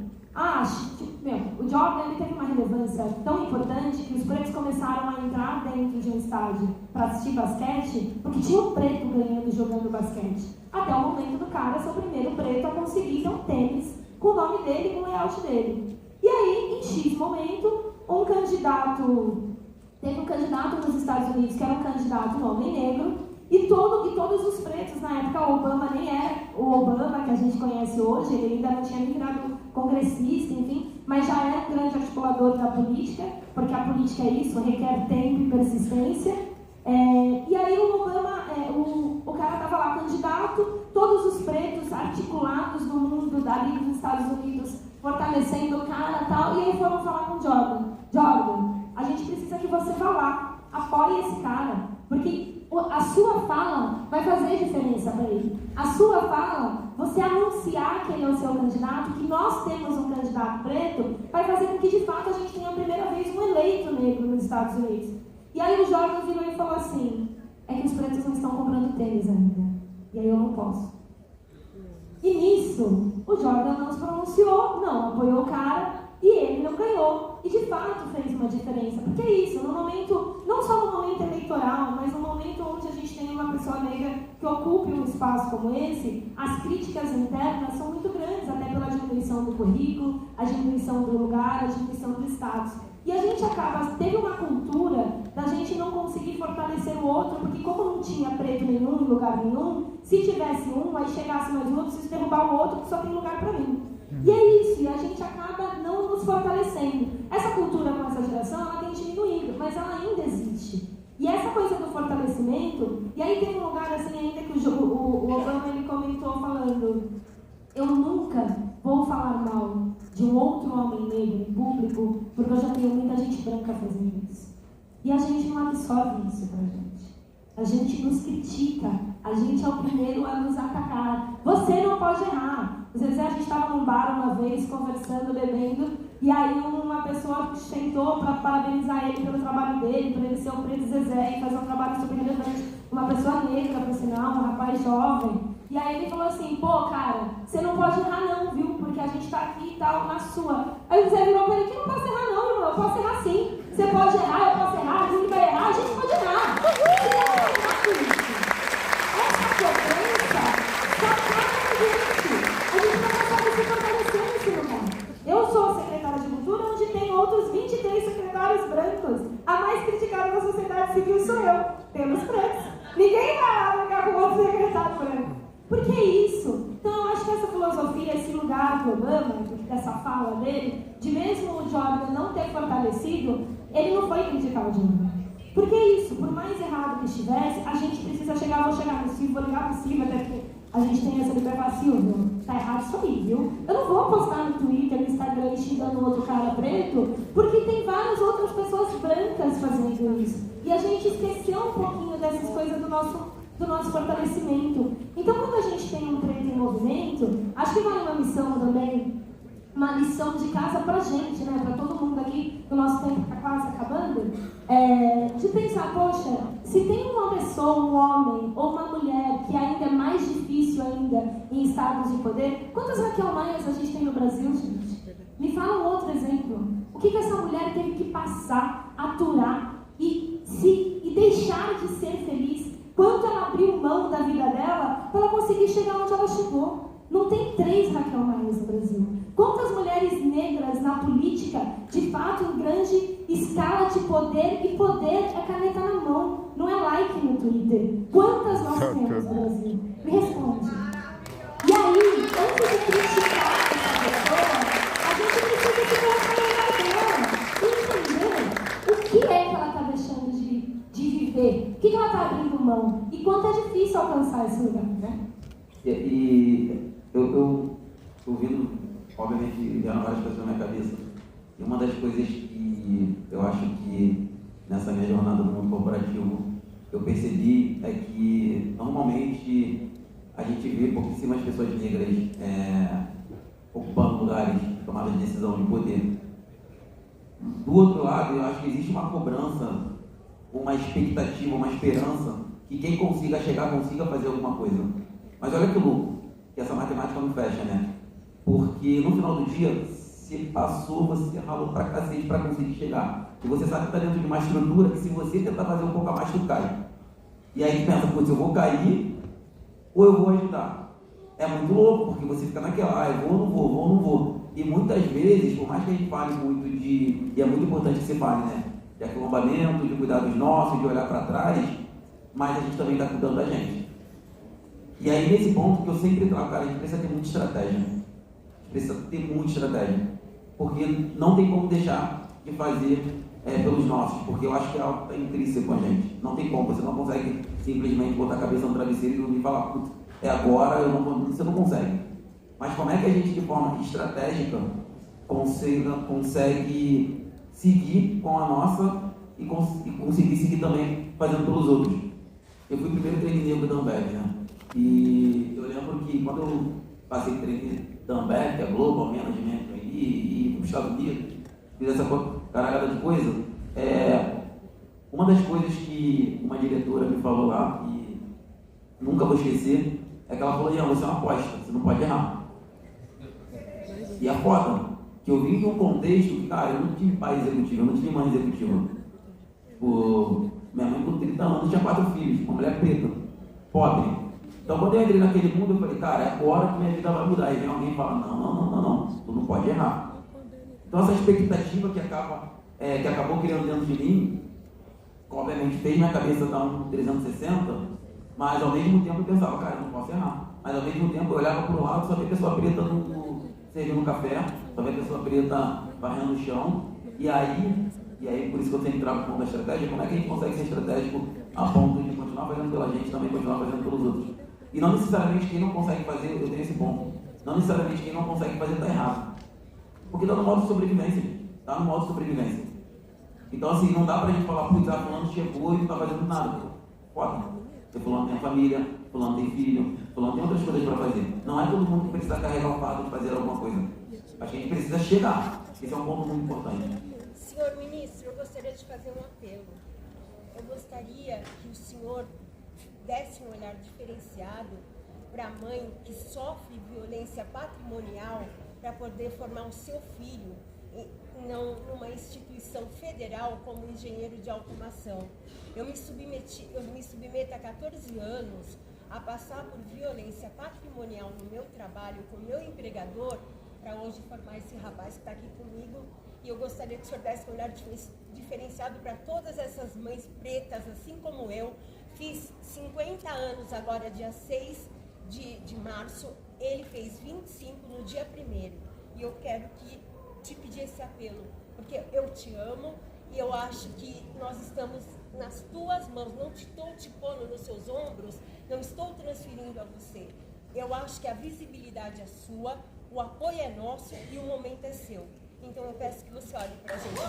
o Jordan ele teve uma relevância tão importante que os pretos começaram a entrar dentro de um estádio para assistir basquete, porque tinha um preto ganhando jogando basquete. Até o momento do cara ser o primeiro preto a conseguir ter um tênis com o nome dele e com o layout dele. E aí, em X momento, teve um candidato nos Estados Unidos que era um candidato um homem negro, e todos os pretos, na época, o Obama nem era o Obama que a gente conhece hoje, ele ainda não tinha nem virado congressista, enfim, mas já era um grande articulador da política, porque a política é isso, requer tempo e persistência. E aí o Obama, o cara estava lá candidato, todos os pretos articulados no mundo, dali dos Estados Unidos, fortalecendo o cara e tal, e aí foram falar com o Jordan. Jordan, a gente precisa que você vá lá, apoie esse cara, porque a sua fala vai fazer diferença para ele. A sua fala, você anunciar que ele é o seu candidato, que nós temos um candidato preto, vai fazer com que de fato a gente tenha a primeira vez um eleito negro nos Estados Unidos. E aí o Jordan virou e falou assim, é que os pretos não estão comprando tênis ainda. E aí eu não posso. E nisso, o Jordan não se pronunciou, não apoiou o cara, e ele não ganhou. E de fato fez uma diferença. Porque é isso, no momento, não só no momento eleitoral, mas no momento onde a gente tem uma pessoa negra que ocupe um espaço como esse, as críticas internas são muito grandes, até pela diminuição do currículo, a diminuição do lugar, a diminuição do status. E a gente teve uma cultura da gente não conseguir fortalecer o outro, porque como não tinha preto nenhum em lugar nenhum, se tivesse um, aí chegasse mais um, eu preciso derrubar o outro, que só tem lugar para mim. E é isso, e a gente acaba não nos fortalecendo. Essa cultura com essa geração, ela tem diminuído, mas ela ainda existe. E essa coisa do fortalecimento, e aí tem um lugar assim ainda que o Obama ele comentou falando, eu nunca vou falar mal de um outro homem negro em público, porque eu já tenho muita gente branca fazendo isso. E a gente não absorve isso pra gente. A gente nos critica, a gente é o primeiro a nos atacar. Você não pode errar. Às vezes a gente estava num bar uma vez, conversando, bebendo, E aí uma pessoa sentou para parabenizar ele pelo trabalho dele, para ele ser o preto Zezé e fazer um trabalho super relevante. Uma pessoa negra, por sinal, um rapaz jovem. E aí ele falou assim, pô, cara, você não pode errar não, viu? Porque a gente tá aqui e tal, na sua. Aí o Zé virou pra ele, que não posso errar não, irmão, eu posso errar sim. Você pode errar, eu posso errar, a gente vai errar, a gente pode errar. Essa cobrança só faz a gente não consegue se fortalecer nesse lugar. Eu sou secretária de Cultura, onde tem outros 23 secretários brancos. A mais criticada da sociedade civil sou eu, pelos brancos. Ninguém vai lá brigar com outro secretário branco. Por que isso? Então eu acho que essa filosofia, esse lugar do Obama, dessa fala dele, de mesmo o Jordan não ter fortalecido, ele não foi criticar o Jordan. Por que isso? Por mais errado que estivesse, a gente precisa chegar, vou chegar no Silvio, vou ligar pro Silvio, até porque a gente tem essa liberdade, Silvio, tá errado isso aí, viu? Eu não vou postar no Twitter, no Instagram, xingando outro cara preto, porque tem várias outras pessoas brancas fazendo isso. E a gente esqueceu um pouquinho dessas coisas do nosso fortalecimento. Então, quando a gente tem um preto em movimento, acho que vale uma missão também, uma lição de casa pra gente, né? Pra todo mundo aqui, o nosso tempo tá quase acabando, de pensar, poxa, se tem uma pessoa, um homem ou uma mulher que ainda é mais difícil ainda em estados de poder, quantas Raquel Maias a gente tem no Brasil, gente? Me fala um outro exemplo. O que essa mulher teve que passar, aturar e deixar de ser feliz? Quanto ela abriu mão da vida dela para ela conseguir chegar onde ela chegou? Não tem 3 Raquel Maias no Brasil. Quantas mulheres negras na política, de fato, em grande escala de poder, e poder é caneta na mão, não é like no Twitter. Quantas nós temos no Brasil? Me responde. E aí, antes de criticar essa pessoa, a gente precisa se colocar no lugar dela e entender o que é que ela está deixando de viver, o que ela está abrindo mão, e quanto é difícil alcançar esse lugar, né? E eu ouvindo, obviamente, vieram várias pessoas na minha cabeça, e uma das coisas que eu acho que nessa minha jornada no mundo corporativo eu percebi é que normalmente a gente vê pouquíssimas pessoas negras ocupando lugares de tomada de decisão de poder. Do outro lado, eu acho que existe uma cobrança, uma expectativa, uma esperança que quem consiga chegar, consiga fazer alguma coisa. Mas olha que louco, que essa matemática não fecha, né? Porque no final do dia, você passou, você ralou pra cacete pra conseguir chegar. E você sabe que está dentro de uma estrutura que se você tentar fazer um pouco a mais, tu cai. E aí tu pensa, putz, eu vou cair ou eu vou ajudar? É muito louco, porque você fica naquela, eu vou ou não vou, vou ou não vou. E muitas vezes, por mais que a gente fale muito e é muito importante que você fale, né? De aquilombamento, de cuidar dos nossos, de olhar para trás, mas a gente também está cuidando da gente. E aí, nesse ponto que eu sempre trago, cara, a gente precisa ter muita estratégia. A gente precisa ter muita estratégia. Porque não tem como deixar de fazer pelos nossos, porque eu acho que é algo intrínseco com a gente. Não tem como, você não consegue simplesmente botar a cabeça no travesseiro e dormir e falar, putz, é agora, você não consegue. Mas como é que a gente, de forma estratégica, consegue seguir com a nossa e conseguir seguir também fazendo pelos outros? Eu fui o primeiro treinador da Ambev, né? E eu lembro que quando eu passei treinador da Ambev, que é Global Management, e para os Estados Unidos, fiz essa caralhada de coisa, uma das coisas que uma diretora me falou lá, e nunca vou esquecer, é que ela falou, Ian, você é uma aposta, você não pode errar. E a foda, que eu vim de um contexto que, cara, eu não tive pai executivo, eu não tive mãe executiva. Minha mãe com 30 anos tinha 4 filhos, uma mulher preta, pobre. Então quando eu entrei naquele mundo, eu falei, cara, é agora que minha vida vai mudar. E vem alguém e fala, não, tu não pode errar. Então essa expectativa que acabou criando dentro de mim, obviamente fez minha cabeça dar um 360, mas ao mesmo tempo eu pensava, cara, eu não posso errar. Mas ao mesmo tempo eu olhava para o lado, só via pessoa preta servindo café, só via pessoa preta varrendo o chão, e aí por isso que eu sempre trago o ponto da estratégia, como é que a gente consegue ser estratégico a ponto de continuar fazendo pela gente, também continuar fazendo pelos outros. E não necessariamente quem não consegue fazer, eu tenho esse ponto, não necessariamente quem não consegue fazer está errado. Porque está no modo de sobrevivência, está no modo de sobrevivência. Então assim, não dá pra gente falar, putz, fulano chegou e não está fazendo nada. Foda. Porque fulano tem família, fulano tem filho, fulano tem outras coisas para fazer. Não é todo mundo que precisa carregar o fato de fazer alguma coisa. Acho que a gente precisa chegar. Esse é um ponto muito importante. Senhor ministro, eu gostaria de fazer um apelo. Eu gostaria que o senhor desse um olhar diferenciado para a mãe que sofre violência patrimonial para poder formar o seu filho numa instituição federal como engenheiro de automação. Eu me submeto há 14 anos a passar por violência patrimonial no meu trabalho com o meu empregador para hoje formar esse rapaz que está aqui comigo. E eu gostaria que o senhor desse um olhar diferenciado para todas essas mães pretas, assim como eu. Fiz 50 anos agora, dia 6 de março. Ele fez 25 no dia 1º. E eu quero te pedir esse apelo, porque eu te amo e eu acho que nós estamos nas tuas mãos. Não estou te pondo nos seus ombros, não estou transferindo a você. Eu acho que a visibilidade é sua, o apoio é nosso e o momento é seu. Então eu peço que você olhe para a gente.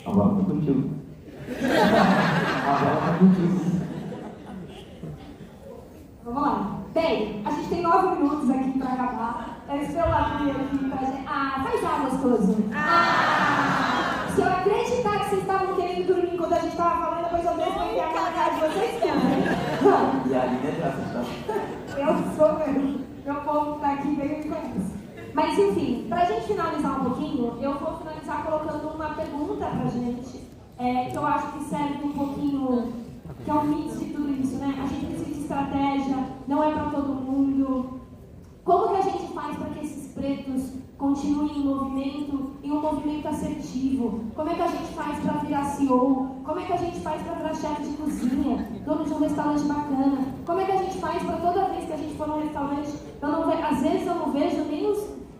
Agora tá contigo. Agora tá contigo. Vamos lá. Bem, a gente tem 9 minutos aqui para acabar. Eu espero lá aqui pra gente. Faz já, gostoso. Se eu acreditar que vocês estavam querendo dormir quando a gente estava falando, depois eu mesmo enfiar na cara de vocês também. E a Aline é graça, tá? Eu sou mesmo. Meu povo tá aqui veio me conhece. Mas enfim, pra gente finalizar um pouquinho, eu vou finalizar colocando uma pergunta pra gente, que eu acho que serve um pouquinho, que é um mix de tudo isso, né? A gente precisa de estratégia, não é pra todo mundo. Como que a gente faz para que esses pretos continuem em movimento, em um movimento assertivo? Como é que a gente faz para virar CEO? Como é que a gente faz para virar chefe de cozinha, dono de um restaurante bacana? Como é que a gente faz para toda vez que a gente for num restaurante, às vezes eu não vejo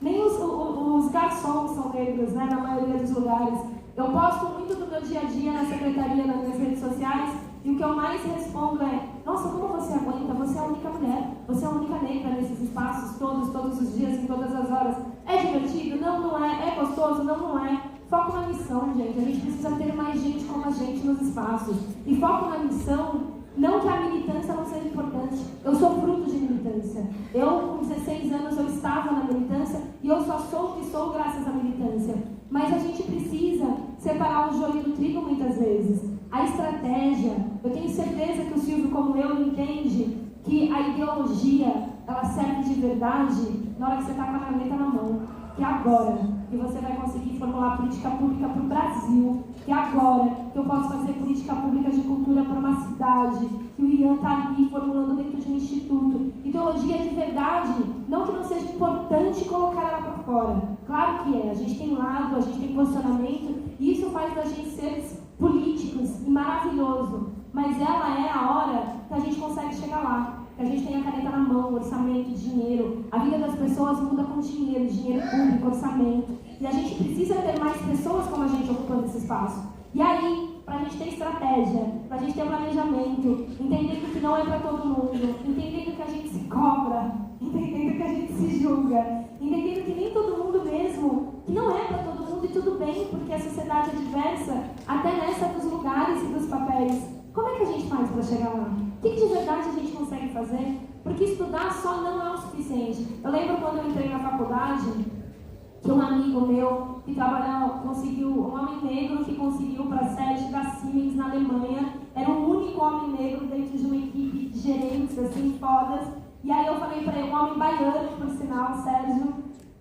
nem os garçons são negros, né, na maioria dos lugares. Eu posto muito do meu dia a dia na secretaria, nas minhas redes sociais, e o que eu mais respondo é: nossa, como você aguenta? Você é a única mulher, você é a única negra nesses espaços, todos os dias, em todas as horas. É divertido? Não, não é. É gostoso? Não, não é. Foco na missão, gente. A gente precisa ter mais gente como a gente nos espaços. E foco na missão, não que a militância não seja importante. Eu sou fruto de militância. Eu, com 16 anos, eu estava na militância e eu só sou o que sou graças à militância. Mas a gente precisa separar o joio do trigo muitas vezes. A estratégia, eu tenho certeza que o Silvio, como eu, entende que a ideologia, ela serve de verdade na hora que você está com a caneta na mão. Que é agora que você vai conseguir formular política pública para o Brasil. Que é agora que eu posso fazer política pública de cultura para uma cidade. Que o Ian está ali formulando dentro de um instituto. Ideologia de verdade, não que não seja importante colocar ela para fora. Claro que é, a gente tem lado, a gente tem posicionamento, e isso faz da gente seres políticos e maravilhoso. Mas ela é a hora que a gente consegue chegar lá. Que a gente tem a caneta na mão, orçamento, dinheiro. A vida das pessoas muda com dinheiro público, orçamento. E a gente precisa ter mais pessoas como a gente ocupando esse espaço. E aí, para a gente ter estratégia, para a gente ter planejamento, entendendo que não é para todo mundo, entendendo que a gente se cobra, entendendo que a gente se julga, entendendo que nem todo mundo mesmo, que não é para todo mundo e tudo bem, porque a sociedade é diversa, até nessa dos lugares e dos papéis. Como é que a gente faz para chegar lá? O que de verdade a gente consegue fazer? Porque estudar só não é o suficiente. Eu lembro quando eu entrei na faculdade, que um amigo meu que conseguiu, um homem negro que conseguiu para a sede da Siemens na Alemanha, era o único homem negro dentro de uma equipe de gerentes assim, fodas. E aí eu falei para ele, um homem baiano, por sinal, Sérgio,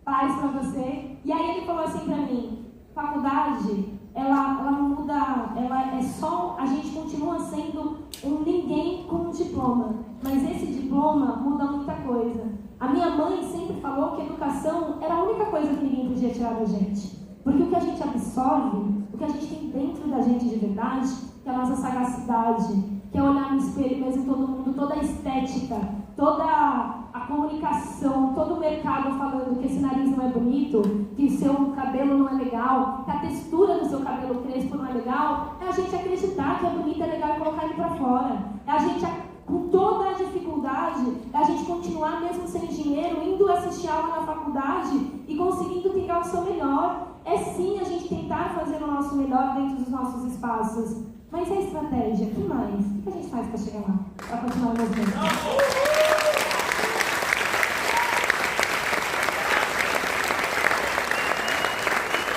paz para você. E aí ele falou assim para mim: faculdade, ela muda, ela é só, a gente continua sendo um ninguém com um diploma, mas esse diploma muda muita coisa. A minha mãe sempre falou que educação era a única coisa que ninguém podia tirar da gente, porque o que a gente absorve, o que a gente tem dentro da gente de verdade, que é a nossa sagacidade, que é olhar no espelho mesmo todo mundo, toda a estética, toda a comunicação, todo o mercado falando que esse nariz não é bonito, que o seu cabelo não é legal, que a textura do seu cabelo crespo não é legal, é a gente acreditar que é bonito, é legal e colocar ele para fora. É a gente, com toda a dificuldade, é a gente continuar mesmo sem dinheiro, indo assistir aula na faculdade e conseguindo pegar o seu melhor. é sim a gente tentar fazer o nosso melhor dentro dos nossos espaços. Mas e a estratégia? O que mais? O que a gente faz para chegar lá? Para continuar o movimento?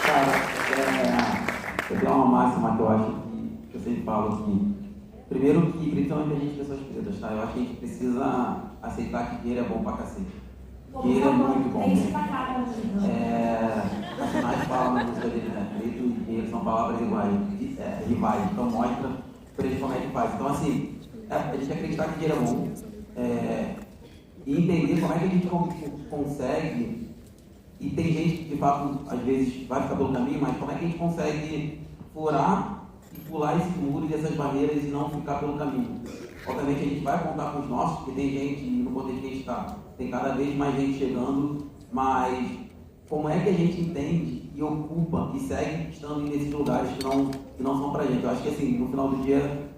Cara, eu tenho uma máxima que eu acho que eu sempre falo que, primeiro que, principalmente a gente pessoas pretas, tá? Eu acho que a gente precisa aceitar que dinheiro é bom pra cacete. Dinheiro é muito bom. Racionais falam na música dele, né? Preto e dinheiro são palavras rivais. Então mostra pra eles como é que faz. Então assim, a gente acreditar que dinheiro é bom e entender como é que a gente consegue. E tem gente que de fato às vezes vai ficar pelo caminho, mas como é que a gente consegue furar e pular esses muros e essas barreiras e não ficar pelo caminho? Obviamente a gente vai contar com os nossos, porque tem gente no contexto que a gente está, tem cada vez mais gente chegando, mas como é que a gente entende e ocupa e segue estando nesses lugares que não são pra gente? Eu acho que assim, no final do dia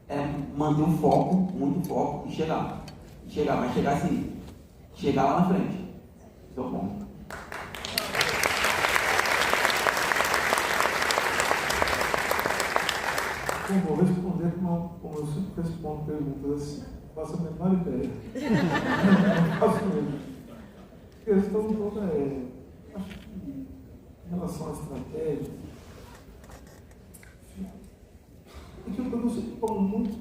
é manter o foco, muito foco e chegar. Mas chegar assim, chegar lá na frente. Esse é o ponto. Bom, vou responder como eu sempre respondo perguntas assim. Não faço a menor ideia. Não faço mesmo. A questão toda acho que em relação à estratégia, é que eu sempre tomo muito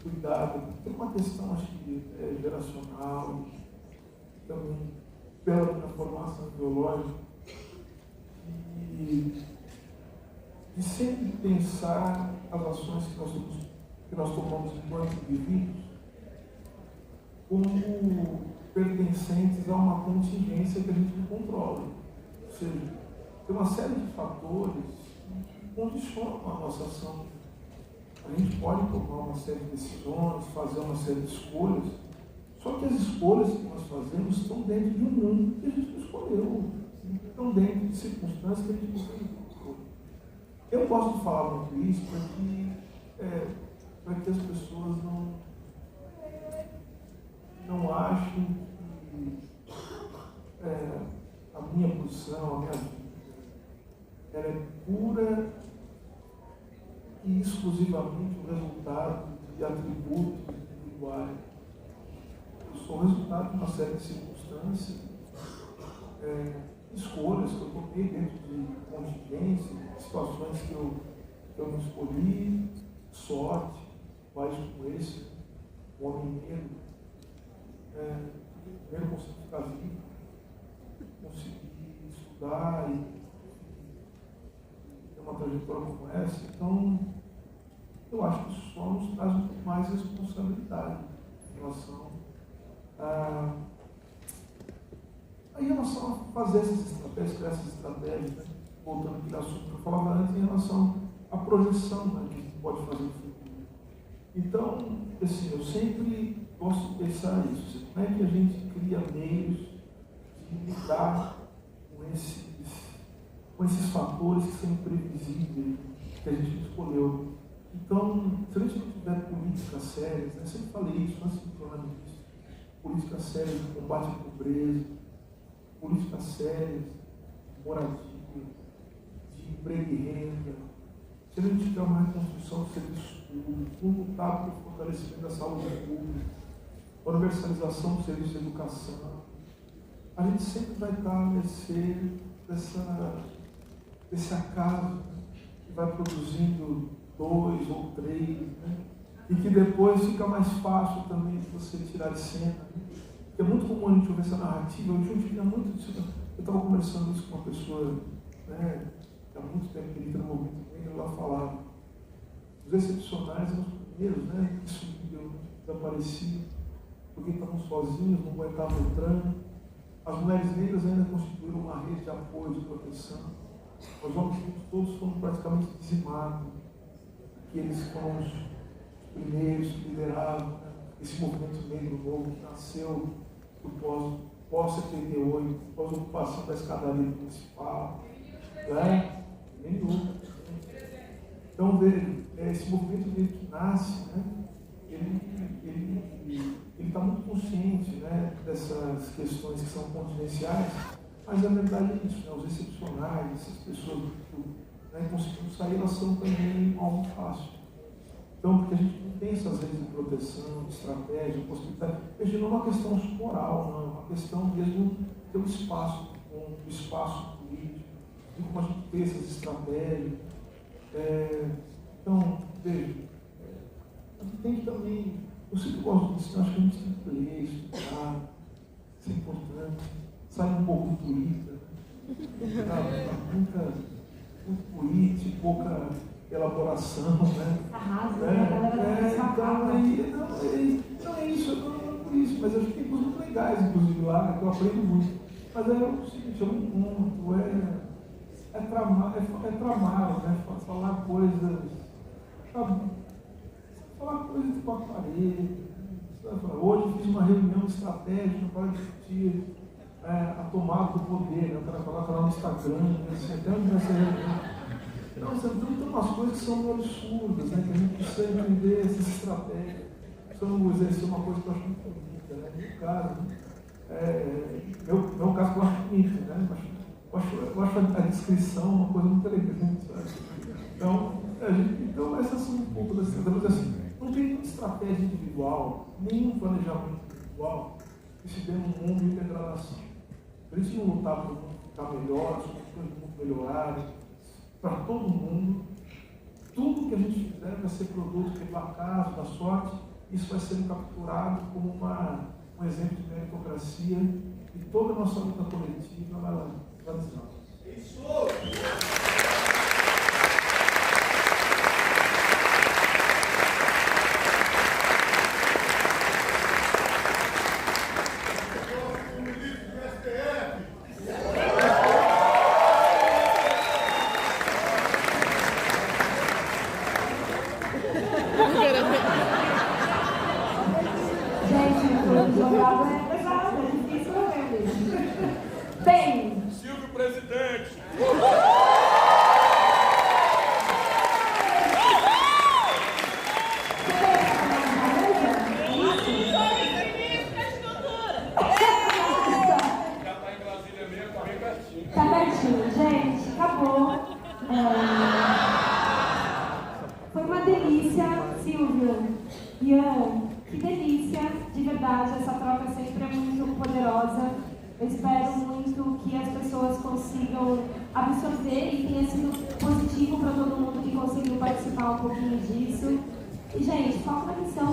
cuidado, tem uma questão, acho que geracional, também pela minha formação biológica, e sempre pensar as ações que nós tomamos enquanto indivíduos como pertencentes a uma contingência que a gente não controla. Ou seja, tem uma série de fatores que condicionam a nossa ação. A gente pode tomar uma série de decisões, fazer uma série de escolhas, só que as escolhas que nós fazemos estão dentro de um mundo que a gente não escolheu, estão dentro de circunstâncias que a gente não escolheu. Eu gosto de falar muito isso para que as pessoas não achem que a minha posição, a minha vida, ela é pura e exclusivamente o resultado de atributos individuais. Eu sou o resultado de uma série de circunstâncias, escolhas que eu tomei dentro de contingência, situações que eu não escolhi, sorte, mais como esse, um homem negro, primeiro consegui ficar vivo, consegui estudar e ter uma trajetória como essa. Então, eu acho que isso só nos traz um pouco mais responsabilidade em relação em relação a fazer essas estratégias, né? Voltando aqui ao assunto que eu falava antes, em relação à projeção, né, que a gente pode fazer no futuro. Então, assim, eu sempre gosto de pensar isso. Como é que a gente cria meios de lidar com esses fatores que são imprevisíveis, que a gente escolheu. Então, se a gente não tiver políticas sérias, né, sempre falei isso, antes de falar disso, políticas sérias de combate à pobreza, políticas sérias de moradia, de emprego e renda, se a gente tiver uma reconstrução do serviço público, lutar pelo fortalecimento da saúde pública, a universalização do serviço de educação, a gente sempre vai estar a mercê desse acaso, né, que vai produzindo 2 ou 3, né, e que depois fica mais fácil também de você tirar de cena. Né? É muito comum a gente ouvir essa narrativa. Hoje eu tinha muito disso. Eu estava conversando isso com uma pessoa, né, que há muito tempo que ele está no movimento negro, ela falava: os excepcionais eram os primeiros, né, que sumiram, desapareciam, porque estavam sozinhos, não aguentavam o trânsito. As mulheres negras ainda constituíram uma rede de apoio, de proteção. Os homens todos foram praticamente dizimados. Aqueles que foram os primeiros que lideravam, né, esse movimento negro novo que nasceu pós-78, pós-ocupação da escadaria municipal, né? Nenhum. Então, veja, esse movimento negro que nasce, né, ele está muito consciente, né, dessas questões que são contingenciais, Mas a verdade é isso, né? Os excepcionais, essas pessoas que conseguiram sair, elas são também algo fácil. Então, porque a gente não tem essas redes de proteção, de estratégia, de possibilidade. Veja, não é uma questão moral, não, é uma questão mesmo de ter um espaço, um espaço político, de como a gente ter essas estratégias. Então, veja, a gente tem que também, eu sempre gosto disso, acho que a gente tem que ler, estudar, isso é importante, sair um pouco do Twitter, muito político, pouca elaboração, né? Arrasa, então é isso, não é por isso, mas eu acho que tem coisas muito legais, inclusive lá, que eu aprendo muito. Mas é o seguinte, é um ponto, é tramar, né? Falar coisas, tipo aparelho. Hoje fiz uma reunião estratégica para discutir a tomada do poder, né? O cara coloca lá no Instagram, assim, até onde vai ser reunião. Então, tem umas coisas que são meio absurdas, né? Que a gente precisa entender essas estratégias. Precisamos exercer uma coisa que eu acho muito bonita, né? No caso, meu caso que eu acho bonito, né? Eu acho a descrição uma coisa muito elegante, sabe? Então essas são um pouco das estratégias. Assim, não tem muita estratégia individual, nenhum planejamento individual que se dê num mundo de degradação. Por isso não lutar para o mundo ficar melhor, as condições do mundo melhorarem, para todo mundo. Tudo que a gente fizer vai ser produto do acaso, da sorte, isso vai sendo capturado como um exemplo de meritocracia e toda a nossa luta coletiva vai desastre. Silvio Presidente! Tá pertinho, gente, acabou. Foi uma delícia, Silvio. Ian, que delícia, de verdade, essa troca sempre é muito poderosa. Eu espero muito que as pessoas consigam absorver e tenha sido positivo para todo mundo que conseguiu participar um pouquinho disso. E, gente, foca na missão.